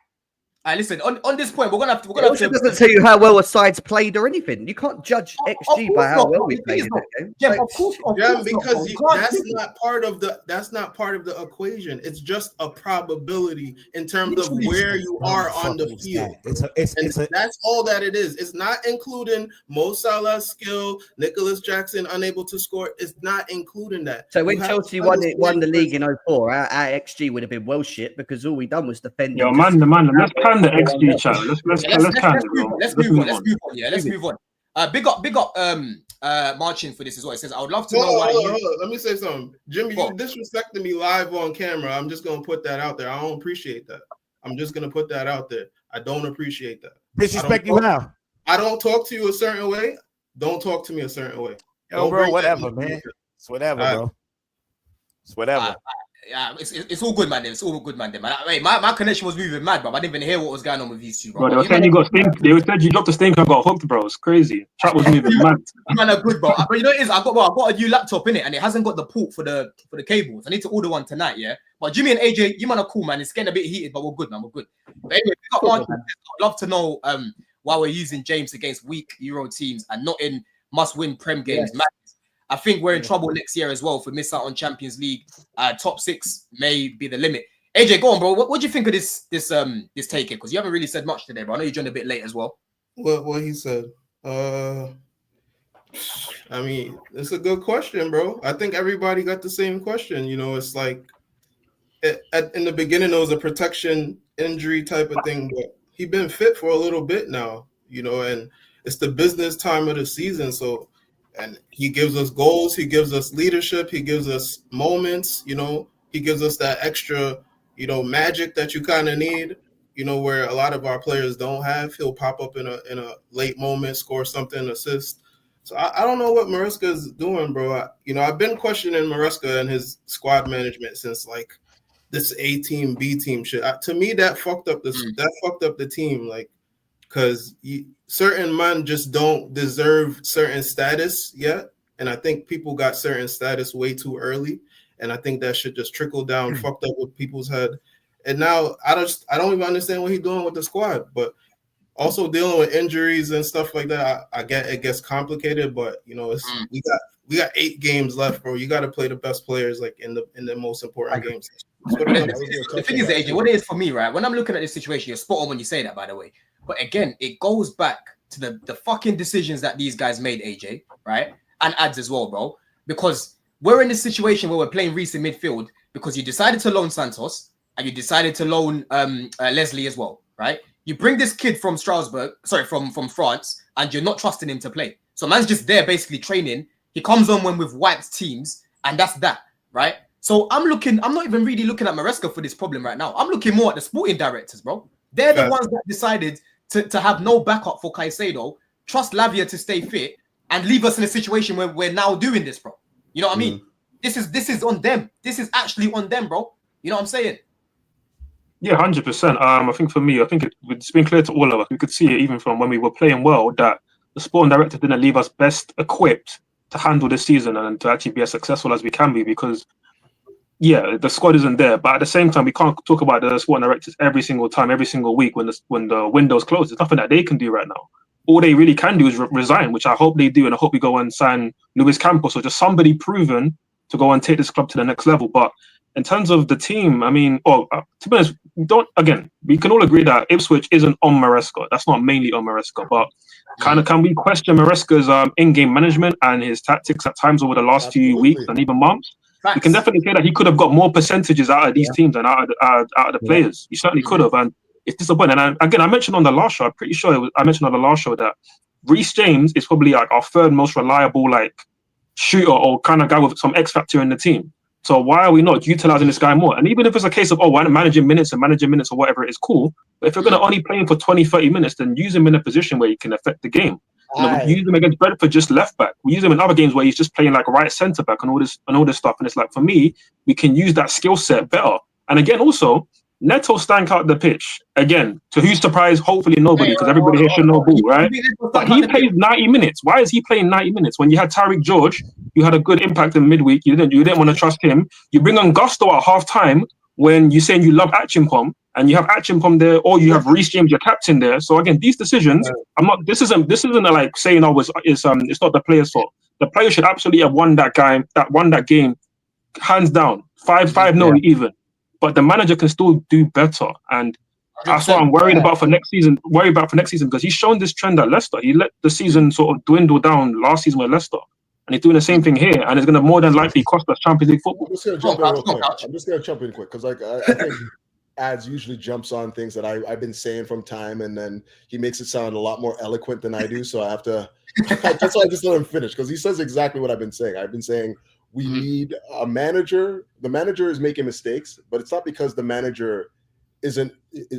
Listen, on this point, we're gonna have to. It doesn't tell you how well a side's played or anything. You can't judge XG by how well we played in that game. Yeah, of course, because that's not part of the equation. It's just a probability in terms of where you are on the field. That's all that it is. It's not including Mo Salah's skill, Nicholas Jackson unable to score. It's not including that. So when Chelsea won the league in 2004, our XG would have been well shit because all we done was defend. Yo, man, let's plan the XG chat. Let's move on. Big up Marcin for this as well. It says I would love to know why. Hold on. Let me say something. Jimmy, you disrespecting me live on camera. I'm just gonna put that out there. I don't appreciate that. I'm just gonna put that out there. I don't appreciate that. Disrespect you how? I don't talk to you a certain way. Don't talk to me a certain way. Yo, bro, whatever, man. It's whatever, bro. It's whatever. Yeah, it's all good, man. It's all good, man. My connection was moving mad, bro. I didn't even hear what was going on with these two, bro. They were saying you got stink. They said you dropped the stink and got hooked, bro. It's crazy. Chat was moving mad. Man, are good, bro. But you know what it is? I got a new laptop in it, and it hasn't got the port for the cables. I need to order one tonight, yeah. But Jimmy and AJ, you man are cool, man. It's getting a bit heated, but we're good, man. We're good. But anyway, I'd love to know why we're using James against weak Euro teams and not in must-win Prem games. Yes. I think we're in trouble next year as well if we miss out on Champions League. Top 6 may be the limit. AJ, go on, bro. What do you think of this take here? Because you haven't really said much today, bro. I know you joined a bit late as well. What he said. I mean, it's a good question, bro. I think everybody got the same question. You know, it's like in the beginning it was a protection injury type of thing, but he's been fit for a little bit now. You know, and it's the business time of the season, so. And he gives us goals, he gives us leadership, he gives us moments, you know, he gives us that extra, you know, magic that you kind of need, you know, where a lot of our players don't have. He'll pop up in a late moment, score something, assist. So I don't know what Maresca is doing, bro. I've been questioning Maresca and his squad management since like this A team, B team shit. To me, that fucked up the team, like, because certain men just don't deserve certain status yet. And I think people got certain status way too early. And I think that should just trickle down, fucked up with people's head. And now I don't even understand what he's doing with the squad. But also dealing with injuries and stuff like that, I get it gets complicated. But you know, we got 8 games left, bro. You got to play the best players like in the most important games. The thing is, AJ, what it is for me, right? When I'm looking at this situation, you're spot on when you say that, by the way. But again, it goes back to the fucking decisions that these guys made, AJ, right? And ads as well, bro. Because we're in this situation where we're playing Reese in midfield because you decided to loan Santos and you decided to loan Leslie as well, right? You bring this kid from from France, and you're not trusting him to play. So man's just there basically training. He comes on when we've wiped teams, and that's that, right? So I'm not even really looking at Maresca for this problem right now. I'm looking more at the sporting directors, bro. They're the ones that decided to have no backup for Caicedo, trust Lavia to stay fit, and leave us in a situation where we're now doing this, bro. You know what I mean? This is on them. This is actually on them, bro. You know what I'm saying? Yeah, 100%. I think for me, it's been clear to all of us. We could see it even from when we were playing well that the sporting director didn't leave us best equipped to handle this season and to actually be as successful as we can be because yeah, the squad isn't there, but at the same time, we can't talk about the sporting directors every single time, every single week when the window's closed. There's nothing that they can do right now. All they really can do is resign, which I hope they do, and I hope we go and sign Luis Campos or just somebody proven to go and take this club to the next level. But in terms of the team, I mean, to be honest, we can all agree that Ipswich isn't on Maresca. That's not mainly on Maresca, but can we question Maresca's in-game management and his tactics at times over the last few weeks and even months? We can definitely say that he could have got more percentages out of these teams and out of the players. He certainly could have, and it's disappointing. And I mentioned on the last show, I'm pretty sure I mentioned on the last show that Reese James is probably like our third most reliable like shooter or kind of guy with some X factor in the team. So why are we not utilizing this guy more? And even if it's a case of why not managing minutes or whatever, it is cool. But if you're going to only play him for 20, 30 minutes, then use him in a position where you can affect the game. No, we use him against Brentford just left back. We use him in other games where he's just playing like right centre back and all this stuff. And it's like, for me, we can use that skill set better. And again, also, Neto stank out the pitch again. To whose surprise? Hopefully nobody, because everybody here should know ball, right? But he plays 90 minutes. Why is he playing 90 minutes when you had Tariq George? You had a good impact in midweek. You didn't want to trust him. You bring on Gusto at half time when you're saying you love Achimpom, and you have Achimpom there, or you have Reese James, your captain there. So again, these decisions, This isn't like saying it's not the player's fault. The player should absolutely have won that game, hands down, 5-0 even. But the manager can still do better, and that's what I'm worried about for next season. Because he's shown this trend at Leicester. He let the season sort of dwindle down last season with Leicester, and he's doing the same thing here, and it's going to more than likely cost us Champions League football. I'm just going to jump in real quick. I'm just going to jump in quick because I think Ads usually jumps on things that I've been saying from time, and then he makes it sound a lot more eloquent than I do. So I have to. That's why I just let him finish, because he says exactly what I've been saying. I've been saying we need a manager. The manager is making mistakes, but it's not because the manager isn't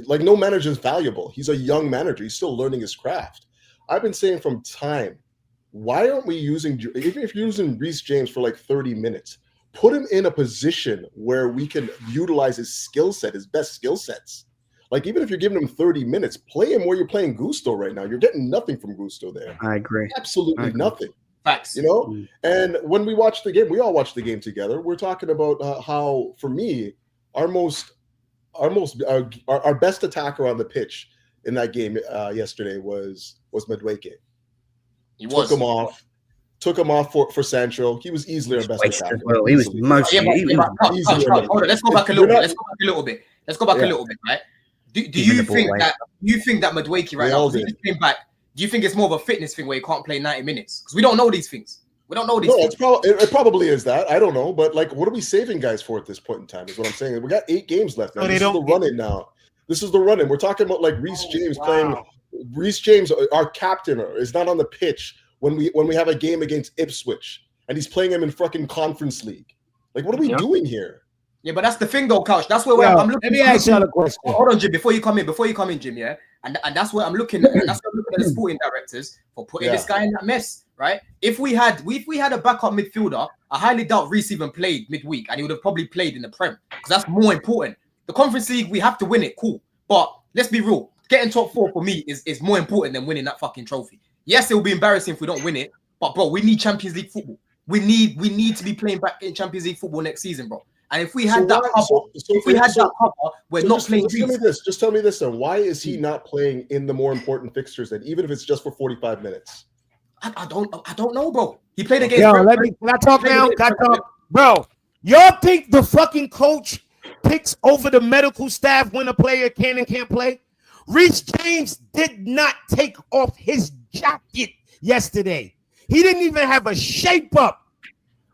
like, no manager is valuable. He's a young manager. He's still learning his craft. I've been saying from time, why aren't we using, even if you're using Reese James for like 30 minutes, put him in a position where we can utilize his skill set, his best skill sets. Like, even if you're giving him 30 minutes, play him where you're playing Gusto right now. You're getting nothing from Gusto there. I agree. Absolutely nothing. Facts. You know? And when we watch the game, we all watch the game together. We're talking about how, for me, our best attacker on the pitch in that game yesterday was Madueke. Took him off for Sancho. He was easily our best attacker. Well, he was mostly. Hold on, let's go back a little bit. Right? Do you think that Madueke right now, he just came back? Do you think it's more of a fitness thing where you can't play 90 minutes? Because we don't know these things. We don't know these things. It probably is that. I don't know. But, like, what are we saving guys for at this point in time is what I'm saying. We got 8 games left now. This is the run-in now. This is the run-in. We're talking about, like, Reese James playing. Reese James, our captain, is not on the pitch when we have a game against Ipswich. And he's playing him in fucking Conference League. Like, what are we doing here? Yeah, but that's the thing, though, Couch. That's where I'm looking. Let me ask you a question. Hold on, Jim. Before you come in, Jim. Yeah, and that's where I'm looking at. That's where I'm looking at the sporting directors for putting this guy in that mess, right? If we had a backup midfielder, I highly doubt Reese even played midweek, and he would have probably played in the Prem, because that's more important. The Conference League, we have to win it, cool. But let's be real. Getting top 4 for me is more important than winning that fucking trophy. Yes, it will be embarrassing if we don't win it, but bro, we need Champions League football. We need to be playing back in Champions League football next season, bro. And if we had that cover, we're not playing. Just tell me this then. Why is he not playing in the more important fixtures then, even if it's just for 45 minutes? I don't know, bro. He played against. Yo, can I talk now? Can I talk? Bro, y'all think the fucking coach picks over the medical staff when a player can and can't play? Reese James did not take off his jacket yesterday. He didn't even have a shape up.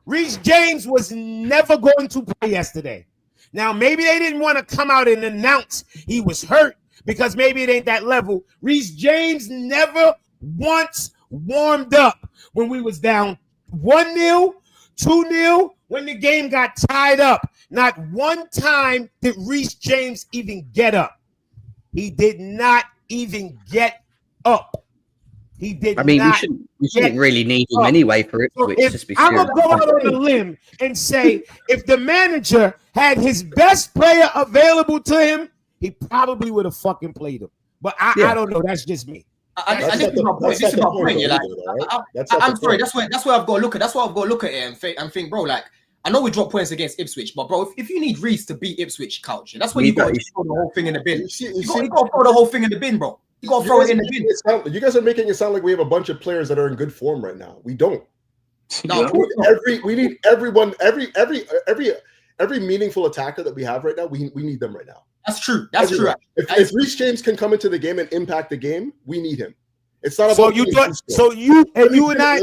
Reese James was never going to play yesterday. Now, maybe they didn't want to come out and announce he was hurt because maybe it ain't that level. Reese James never once warmed up when we was down 1-0, 2-0, when the game got tied up. Not one time did Reese James even get up. He did not even get up. He did. I mean, we shouldn't really need him anyway for it. So I'm gonna go out on a limb and say, if the manager had his best player available to him, he probably would have fucking played him. But I don't know. That's just me. This is my point. I'm sorry. That's where I've got to look at. That's why I've got to look at it and think, bro. Like, I know we dropped points against Ipswich, but bro, if you need Reese to beat Ipswich, Couch, that's when you got to throw the whole thing in the bin. You got to throw the whole thing in the bin, bro. You got to throw it in the bin. You guys are making it sound like we have a bunch of players that are in good form right now. We don't. No, we need everyone. Every meaningful attacker that we have right now, we need them right now. That's true. That's true. If Reese James can come into the game and impact the game, we need him. It's not about. So you and I.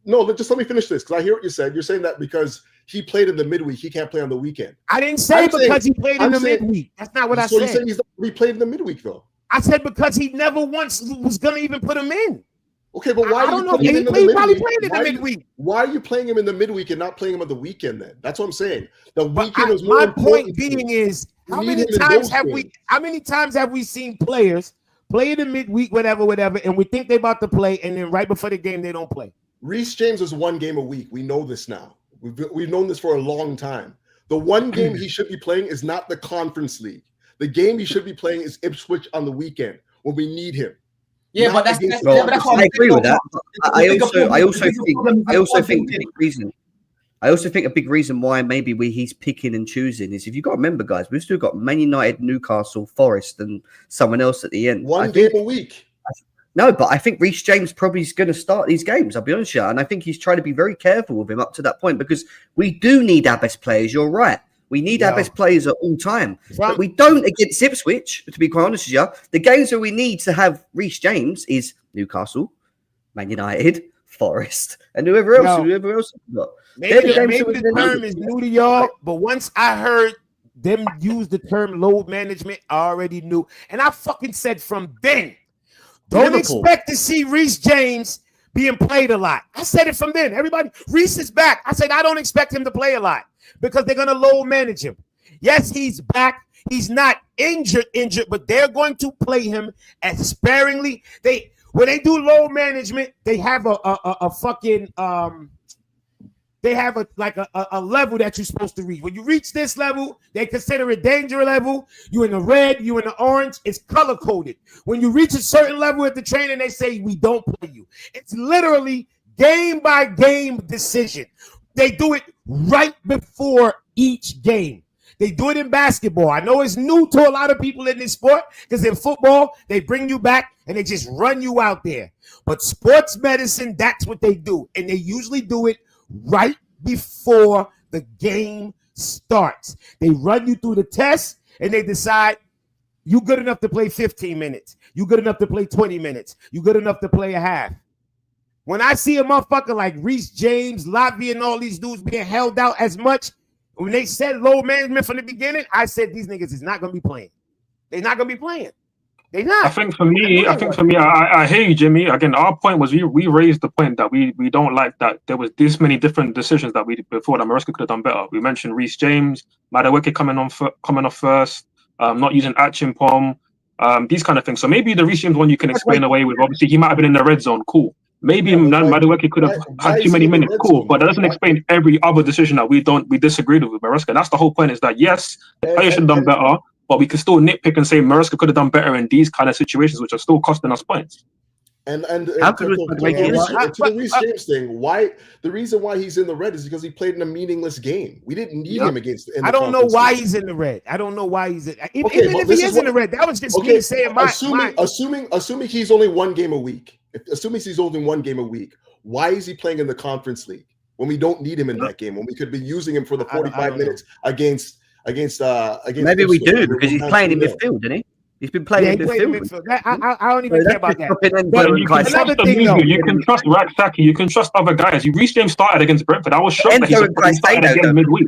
No, just let me finish this, because I hear what you said. You're saying that because he played in the midweek, he can't play on the weekend. I didn't say he played in the midweek. That's not what I said. So you said he played in the midweek, though. I said because he never once was going to even put him in. Okay, but why? I don't know. He probably played in the midweek. Why are you playing him in the midweek and not playing him on the weekend? Then that's what I'm saying. The weekend is more important. My point being is, how many times have we seen players play in the midweek, whatever, and we think they're about to play, and then right before the game, they don't play. Reese James is 1 game a week. We know this now. We've known this for a long time. The one game he should be playing is not the Conference League. The game he should be playing is Ipswich on the weekend when we need him. Yeah, but that's I agree with that. I also think a big reason why maybe he's picking and choosing is if you've got to remember, guys, we've still got Man United, Newcastle, Forest, and someone else at the end. One game a week. No, but I think Reese James probably is going to start these games, I'll be honest with you. And I think he's trying to be very careful with him up to that point because we do need our best players. You're right. We need our best players at all time. But we don't against Ipswich, to be quite honest with you. The games where we need to have Reese James is Newcastle, Man United, Forest, and whoever else we've got. Maybe the term is new to y'all, but once I heard them use the term load management, I already knew. And I fucking said from then, don't expect to see Reese James being played a lot. I said it from then. Everybody, Reese is back. I said I don't expect him to play a lot because they're going to load manage him. Yes, he's back. He's not injured, but they're going to play him as sparingly. When they do load management, they have a fucking they have a level that you're supposed to reach. When you reach this level, they consider it danger level. You in the red, you in the orange. It's color coded. When you reach a certain level at the training, they say we don't play you. It's literally game by game decision. They do it right before each game. They do it in basketball. I know it's new to a lot of people in this sport because in football, they bring you back and they just run you out there. But sports medicine, that's what they do. And they usually do it right before the game starts. They run you through the test and they decide you good enough to play 15 minutes. You good enough to play 20 minutes. You good enough to play a half. When I see a motherfucker like Reese James, Latvia, and all these dudes being held out as much, when they said load management from the beginning, I said these niggas is not going to be playing. They're not going to be playing. They're not. I think for me, I hear you, Jimmy. Again, our point was we raised the point that we don't like that there was this many different decisions that we before that Maresca could have done better. We mentioned Reese James, Maresca coming off first, not using Achimpong, these kind of things. So maybe the Reese James one you can explain away with. Obviously, he might have been in the red zone. Cool. Maybe Madueke could have had too many minutes. Cool, but that doesn't explain every other decision that we disagreed with Maresca. That's the whole point. Is that yes, the player should have done better, but we can still nitpick and say Maresca could have done better in these kind of situations, which are still costing us points. And to the Reese James thing, why the reason why he's in the red is because he played in a meaningless game. We didn't need him against. I don't know why he's in the red. I don't know why he's in. Even if he is in the red, that was just me saying my. Assuming he's only 1 game a week. Assuming he's only 1 game a week, why is he playing in the Conference League when we don't need him in that game? When we could be using him for the 45 minutes against. Maybe we do because he's playing in midfield, didn't he? He's been playing in midfield. I don't even care about that. But you can trust the movement. You can trust sakyi. You can trust other guys. Reese James started against Brentford. I was shocked that he started again midweek.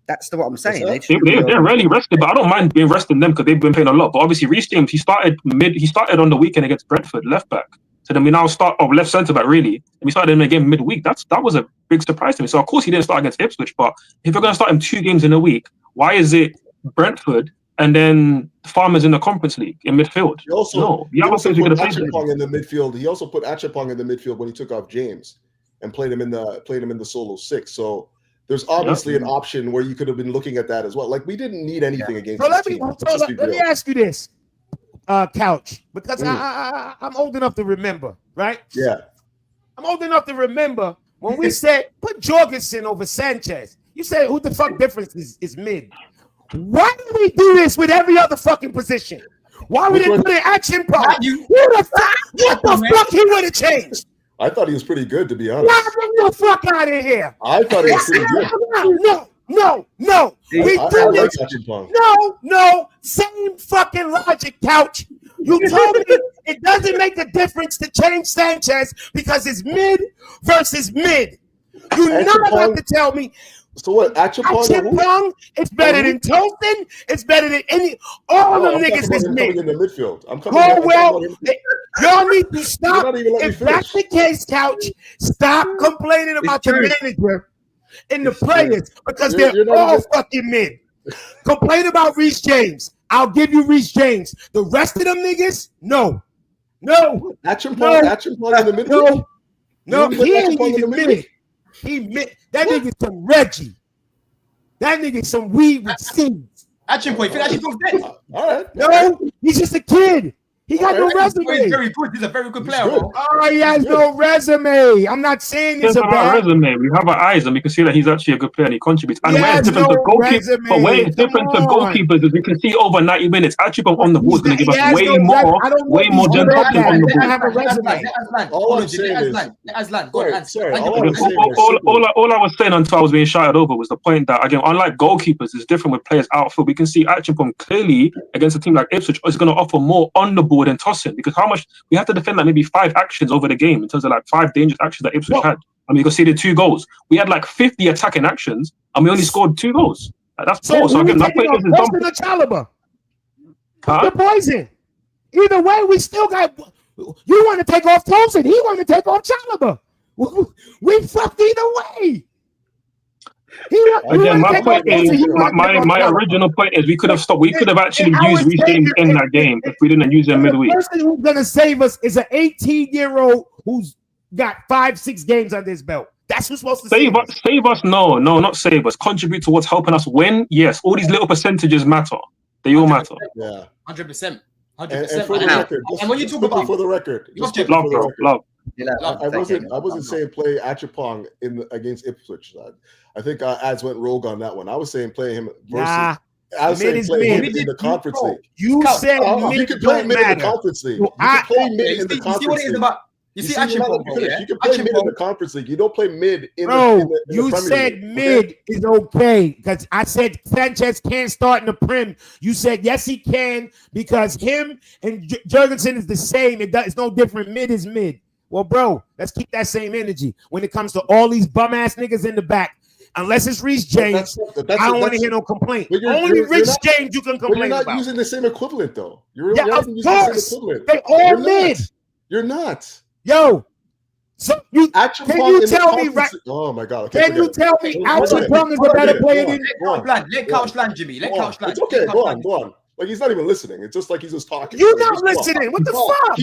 That's what I'm saying. They're rarely rested, but I don't mind being resting them because they've been playing a lot. But obviously, Reese James, he started on the weekend against Brentford, left back. So then we now start left centre back really, and we started him again midweek. That was a big surprise to me. So of course he didn't start against Ipswich, but if you're going to start him 2 games in a week, why is it Brentford and then Farmers in the Conference League in midfield? He also put Achimpong in the midfield. He also put Achimpong in the midfield when he took off James and played him in the solo 6 So there's obviously an option where you could have been looking at that as well. Like we didn't need anything against. So let me ask you this, Couch, because I'm old enough to remember, right? Yeah, I'm old enough to remember when we said put Jorgensen over Sanchez. You said who the fuck difference is mid? Why do we do this with every other fucking position? Why would they put an action part? What the fuck he would have changed? I thought he was pretty good, to be honest. Get the fuck out of here! I thought he was pretty good. No. We do this. No. Same fucking logic, Couch. You told me it doesn't make a difference to change Sanchez because it's mid versus mid. You're not about to tell me. So what? Achimpong? It's better than Tolton. It's better than all them niggas is mid. In the midfield. Y'all need to stop. If that's the case, Couch, stop complaining about the manager and the players because they're all fucking mid. Complain about Reese James. I'll give you Reese James. The rest of them niggas, no. Achimpong in the mid. No, he ain't even mid. He mid. That nigga's some Reggie. That nigga's some weed with seeds. Achimpong, Achimpong's dead. All right. No, he's just a kid. He got no resume. He's very good. He's a very good player, bro. Oh, he has no resume. I'm not saying it's a bad resume. We have our eyes and we can see that he's actually a good player and he contributes. And where it's different to goalkeepers, but where it's different to goalkeepers is we can see over 90 minutes. Actually, on the ball is going to give us way more than Tottenham on the ball. Have a resume. All I'm saying is, all I was saying until I was being shouted over was the point that, again, unlike goalkeepers, it's different with players outfield. We can see Achimpong clearly against a team like Ipswich is going to offer more on the ball than Tosin, because how much we have to defend like maybe 5 actions over the game in terms of like 5 dangerous actions that Ipswich had. I mean, you conceded 2 goals. We had like 50 attacking actions and we only scored 2 goals. That's poor. So again, that point is dumb. The poison. Either way, we still got. You want to take off Tosin. He want to take off Chalobah. We fucked either way. Again, my point is, my original point is we could have stopped. We could have actually used Reese James in that game if we didn't use him midweek. The person who's gonna save us is an 18-year-old who's got 5-6 games under his belt. That's who's supposed to save us. Save us? No, not save us. Contribute towards helping us win. Yes, all these little percentages matter. They all matter. Yeah, 100%. And for the record, and when you talk about for the record, love. I wasn't saying play Achimpong against Ipswich. I think ads went rogue on that one. I was saying play him versus. I was saying play him in the conference league. You said you can play mid in the conference league. You can play mid in the conference league. You see Achimpong, you can play mid in the conference league. You don't play mid in the you said mid is okay because I said Sanchez can't start in the Prem. You said yes he can because him and Jurgensen is the same. It's no different. Mid is mid. Well, bro, let's keep that same energy when it comes to all these bum ass niggas in the back. Unless it's Reese James, I don't want to hear no complaint. Only Reese James you can complain about. You're not using the same equivalent though. You're of course. They all mid. You're not. Yo, so can you tell me right? Oh my God! Okay, can you tell me Achimpong is a better player than? Let Couch land, Jimmy. Let Couch land. It's okay. Go on. Like he's not even listening. It's just like he's just talking. You're not listening. What the fuck?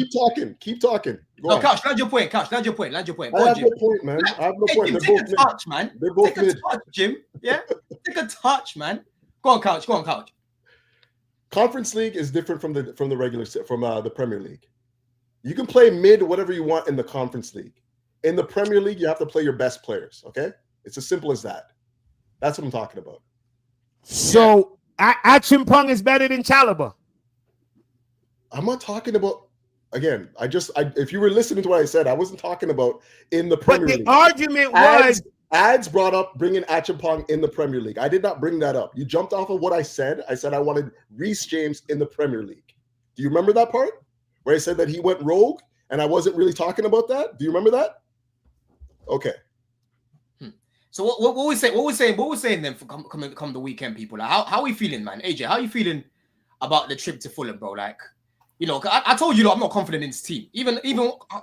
Keep talking. No, Couch, land your point. Couch, land your point. I have no point, man. I have no point. Take a touch, man. They're both mid. Take a touch, Jim. Yeah, take a touch, man. Go on, Couch. Conference League is different from the Premier League. You can play mid whatever you want in the Conference League. In the Premier League, you have to play your best players. Okay, it's as simple as that. That's what I'm talking about. So. Achimpong is better than Chalobah. I'm not talking about. Again, if you were listening to what I said, I wasn't talking about in the Premier League. But the argument was ads brought up bringing Achimpong in the Premier League. I did not bring that up. You jumped off of what I said. I said I wanted Reese James in the Premier League. Do you remember that part where I said that he went rogue and I wasn't really talking about that? Do you remember that? Okay. So what we saying then for come the weekend, people? Like, how are we feeling, man? AJ, how are you feeling about the trip to Fulham, bro? Like, I told you, I'm not confident in this team. Even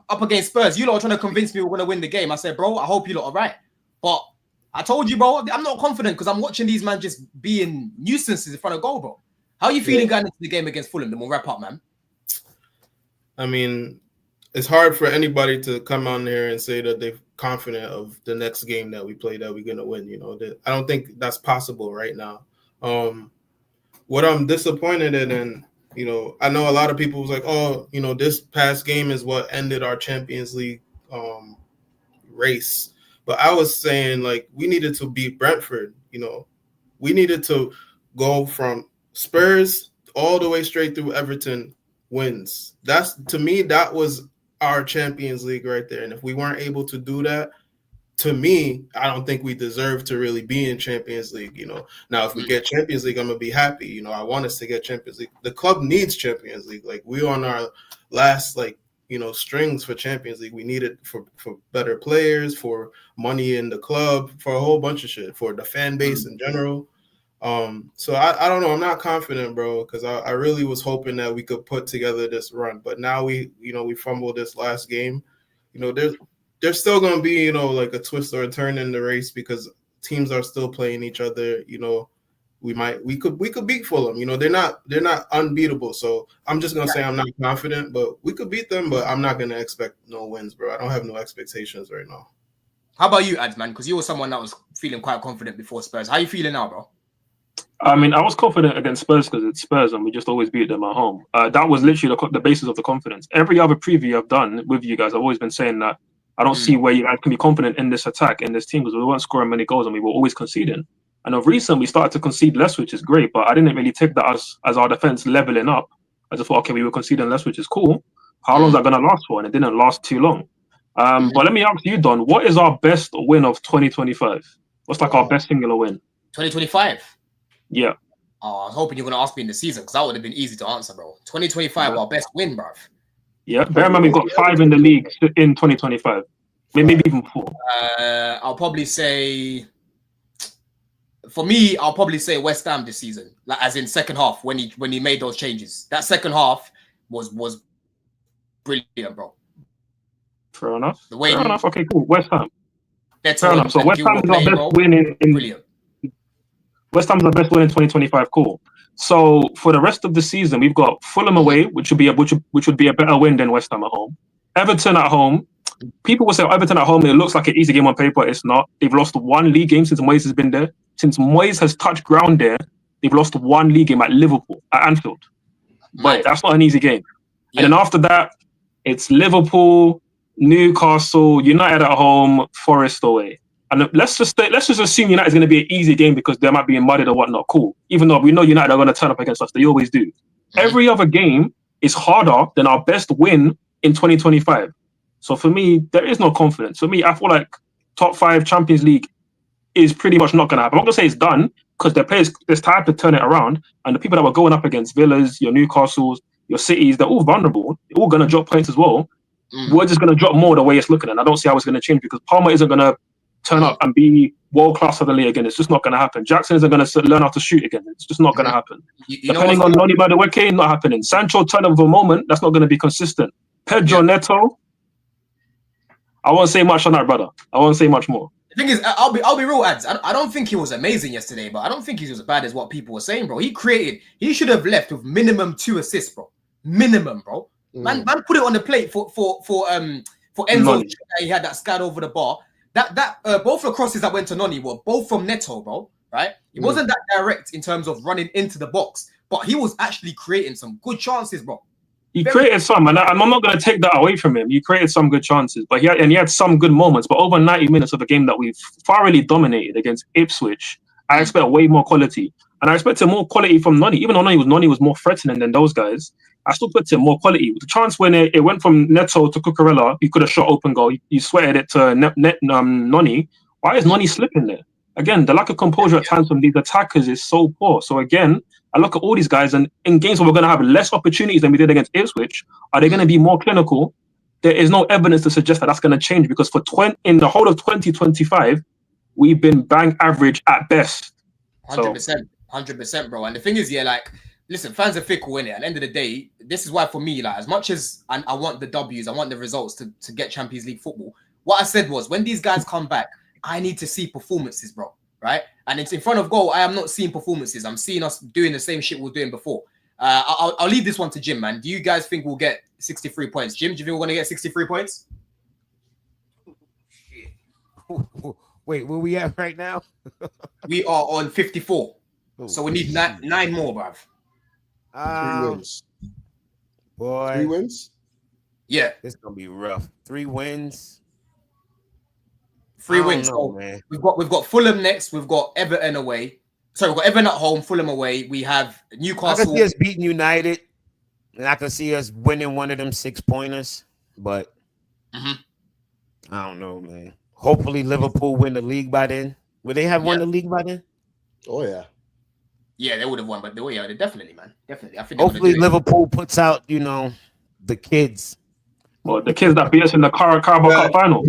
up against Spurs, you lot are trying to convince me we're gonna win the game. I said, bro, I hope you lot are right. But I told you, bro, I'm not confident because I'm watching these man just being nuisances in front of goal, bro. How are you feeling going into the game against Fulham? Then we'll wrap up, man. I mean, it's hard for anybody to come on here and say that they're confident of the next game that we play that we're gonna win. I don't think that's possible right now. What I'm disappointed in, and I know a lot of people was like, oh, this past game is what ended our Champions League race. But I was saying, like, we needed to beat Brentford. We needed to go from Spurs all the way straight through Everton wins. To me, that was our Champions League right there. And if we weren't able to do that, to me, I don't think we deserve to really be in Champions League. Now if we get Champions League, I'm gonna be happy. I want us to get Champions League. The club needs Champions League. Like, we're on our last strings for Champions League. We need it for better players, for money in the club, for a whole bunch of shit, for the fan base in general. So I don't know. I'm not confident, bro, because I really was hoping that we could put together this run. But now we fumbled this last game. There's still going to be, like a twist or a turn in the race because teams are still playing each other. we could beat Fulham. You know, they're not unbeatable. So I'm just gonna say I'm not confident, but we could beat them. But I'm not gonna expect no wins, bro. I don't have no expectations right now. How about you, Ads, man? Because you were someone that was feeling quite confident before Spurs. How you feeling now, bro? I mean, I was confident against Spurs because it's Spurs and we just always beat them at home. That was literally the basis of the confidence. Every other preview I've done with you guys, I've always been saying that I don't see where you guys can be confident in this attack, in this team, because we weren't scoring many goals and we were always conceding. And of recent, we started to concede less, which is great, but I didn't really take that as our defense leveling up. I just thought, okay, we were conceding less, which is cool. How long is that going to last for? And it didn't last too long. But let me ask you, Don, what is our best win of 2025? What's like our best singular win? 2025? Yeah. Oh, I was hoping you were going to ask me in the season because that would have been easy to answer, bro. 2025, our best win, bruv. Yeah, bear in mind we've got 5 in the league in 2025. Maybe even 4. I'll probably say, for me, I'll probably say West Ham this season, like as in second half when he made those changes. That second half was brilliant, bro. Fair enough. Fair enough. Okay, cool. West Ham. Fair enough. So West Ham is our best win in brilliant. West Ham's our best win in 2025. Cool. So for the rest of the season, we've got Fulham away, which would be a better win than West Ham at home. Everton at home. People will say Everton at home, it looks like an easy game on paper. It's not. They've lost 1 league game since Moyes has been there. Since Moyes has touched ground there, they've lost 1 league game at Liverpool, at Anfield. But that's not an easy game. Yeah. And then after that, it's Liverpool, Newcastle, United at home, Forest away. And let's just assume United is going to be an easy game because they might be mudded or whatnot. Cool. Even though we know United are going to turn up against us, they always do. Every other game is harder than our best win in 2025. So for me, there is no confidence. For me, I feel like top 5 Champions League is pretty much not going to happen. I'm not going to say it's done because their players, there's time to turn it around. And the people that were going up against Villas, your Newcastles, your Cities, they're all vulnerable. They're all going to drop points as well. We're just going to drop more the way it's looking. And I don't see how it's going to change because Palmer isn't going to turn up and be world-class suddenly again. It's just not going to happen. Jackson isn't going to learn how to shoot again. It's just not going to happen. Depending on Noni Madueke, not happening. Sancho turn up for a moment, that's not going to be consistent. Pedro Neto, I won't say much on that, brother. I won't say much more. The thing is, I'll be real, Ads. I don't think he was amazing yesterday, but I don't think he was as bad as what people were saying, bro. He should have left with minimum 2 assists, bro. Minimum, bro. Man put it on the plate for Enzo. He had that scad over the bar. That both the crosses that went to Noni were both from Neto, bro. Right? It wasn't that direct in terms of running into the box, but he was actually creating some good chances, bro. He created some, and I'm not going to take that away from him. He created some good chances, but he had some good moments. But over 90 minutes of a game that we've thoroughly dominated against Ipswich, I expect way more quality. And I expected more quality from Noni. Even though Noni was more threatening than those guys, I still expected more quality. The chance when it went from Neto to Cucurella, he could have shot open goal. He sweated it to Noni. Why is Noni slipping there? Again, the lack of composure at times from these attackers is so poor. So again, I look at all these guys, and in games where we're going to have less opportunities than we did against Ipswich, are they going to be more clinical? There is no evidence to suggest that that's going to change because in the whole of 2025, we've been bang average at best. 100%, bro. And the thing is, listen, fans are fickle, innit? At the end of the day, this is why for me, as much as I want the W's, I want the results to get Champions League football. What I said was, when these guys come back, I need to see performances, bro. Right? And it's in front of goal. I am not seeing performances. I'm seeing us doing the same shit we were doing before. I'll leave this one to Jim, man. Do you guys think we'll get 63 points? Jim, do you think we're going to get 63 points? Wait, where we at right now? We are on 54. So we need 9 more, bruv. 3 wins. Boy. 3 wins? Yeah. It's going to be rough. 3 wins. 3 wins. Man. We've got Fulham next. We've got Everton away. Sorry, we've got Everton at home, Fulham away. We have Newcastle. I can see us beating United, and I can see us winning one of them 6-pointers. But I don't know, man. Hopefully Liverpool win the league by then. Will they have won the league by then? Oh yeah. Yeah, they would have won, but they definitely, man. Definitely. I think hopefully Liverpool puts out, the kids. Well, the kids that beat us in the Carabao Cup final.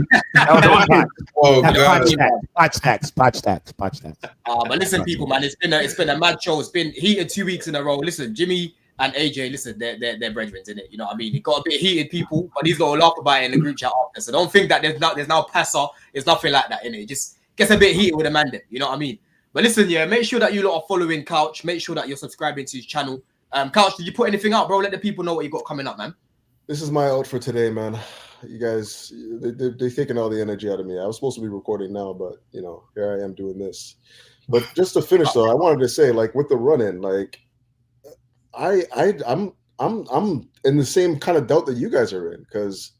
Potch tax. But listen, people, man, it's been a mad show. It's been heated 2 weeks in a row. Listen, Jimmy and AJ, listen, they're brethren, isn't it? You know what I mean? It got a bit heated, people, but he's got to laugh about it in the group chat after. So don't think that there's now passer. It's nothing like that, innit? It just gets a bit heated with a man, you know what I mean? But listen, yeah, make sure that you lot are following Couch. Make sure that you're subscribing to his channel. Couch, did you put anything out, bro? Let the people know what you got coming up, man. This is my out for today, man. You guys, they're taking all the energy out of me. I was supposed to be recording now, but you know, here I am doing this. But just to finish, though, I wanted to say, like, with the run-in, like, I'm in the same kind of doubt that you guys are in, because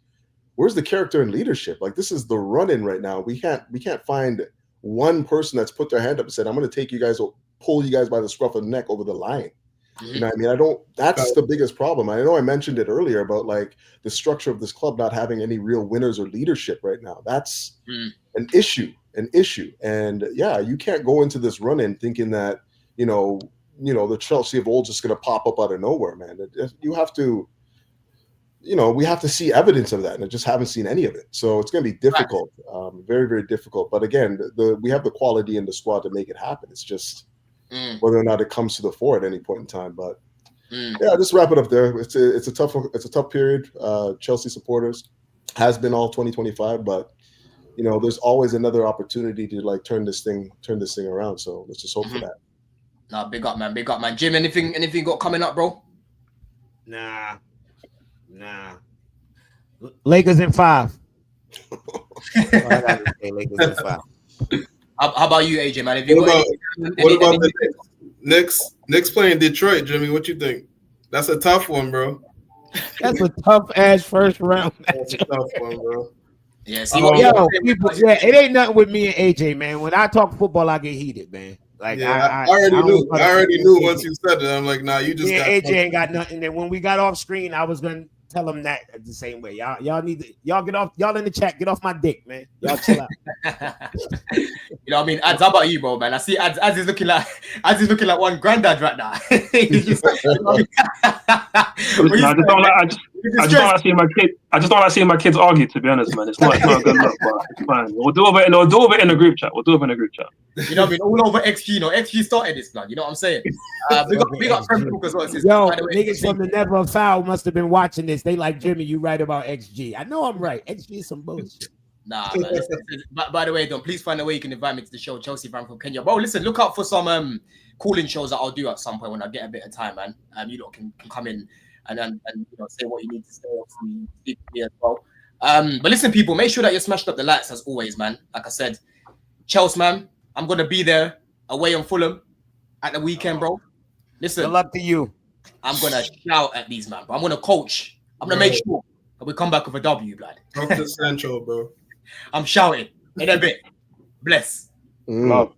where's the character and leadership? Like, this is the run-in right now. We can't find one person that's put their hand up and said, I'm going to take you guys, pull you guys by the scruff of the neck over the line. You know what I mean? That's the biggest problem. I know I mentioned it earlier about like the structure of this club not having any real winners or leadership right now. That's an issue. And yeah, you can't go into this run-in thinking that, you know, the Chelsea of old is just going to pop up out of nowhere, man. You have to, you know, we have to see evidence of that, and I just haven't seen any of it. So it's going to be difficult, very, very difficult. But again, we have the quality in the squad to make it happen. It's just whether or not it comes to the fore at any point in time. But yeah, just wrap it up there. It's a tough period. Chelsea supporters has been all 2025, but you know, there's always another opportunity to like turn this thing around. So let's just hope for that. Nah, big up, man. Jim, anything you got coming up, bro? Nah. Lakers in 5. Lakers in 5. How about you, AJ, man? What about the Knicks? Knicks playing Detroit, Jimmy. What you think? That's a tough one, bro. That's a tough ass first round match. That's a tough one, bro. Yeah, people, it ain't nothing with me and AJ, man. When I talk football, I get heated, man. Like I already knew once you said it. I'm like, nah, you just got AJ ain't got nothing. And when we got off screen, I was gonna tell him that the same way. Y'all get off. Y'all in the chat, get off my dick, man. Y'all chill out. You know what I mean? Ads, how about you, bro, man? I see Ads is looking like one granddad right now. I just don't like seeing my kids argue, to be honest, man. It's not a good look, but it's fine. We'll do it in a group chat. You know what I mean? All over XG, you know, XG started this, blood. You know what I'm saying? We got friend talk as well. Yo, niggas from the Never Foul must have been watching this. They like, Jimmy, you right about XG. I know I'm right. XG is some bullshit. Nah, man. By the way, don't please find a way you can invite me to the show, Chelsea fan from Kenya. Bro, listen, look out for some calling shows that I'll do at some point when I get a bit of time, man. You lot can come in and you know, say what you need to say. Obviously, speak to me as well. But listen, people, make sure that you smashed up the lights as always, man. Like I said, Chels, man, I'm gonna be there away on Fulham at the weekend, bro. Listen, good luck to you. I'm gonna shout at these, man. Bro. I'm gonna coach. I'm gonna make sure that we come back with a W, blood. Talk to Central, bro. I'm shouting in a bit. Bless. Love.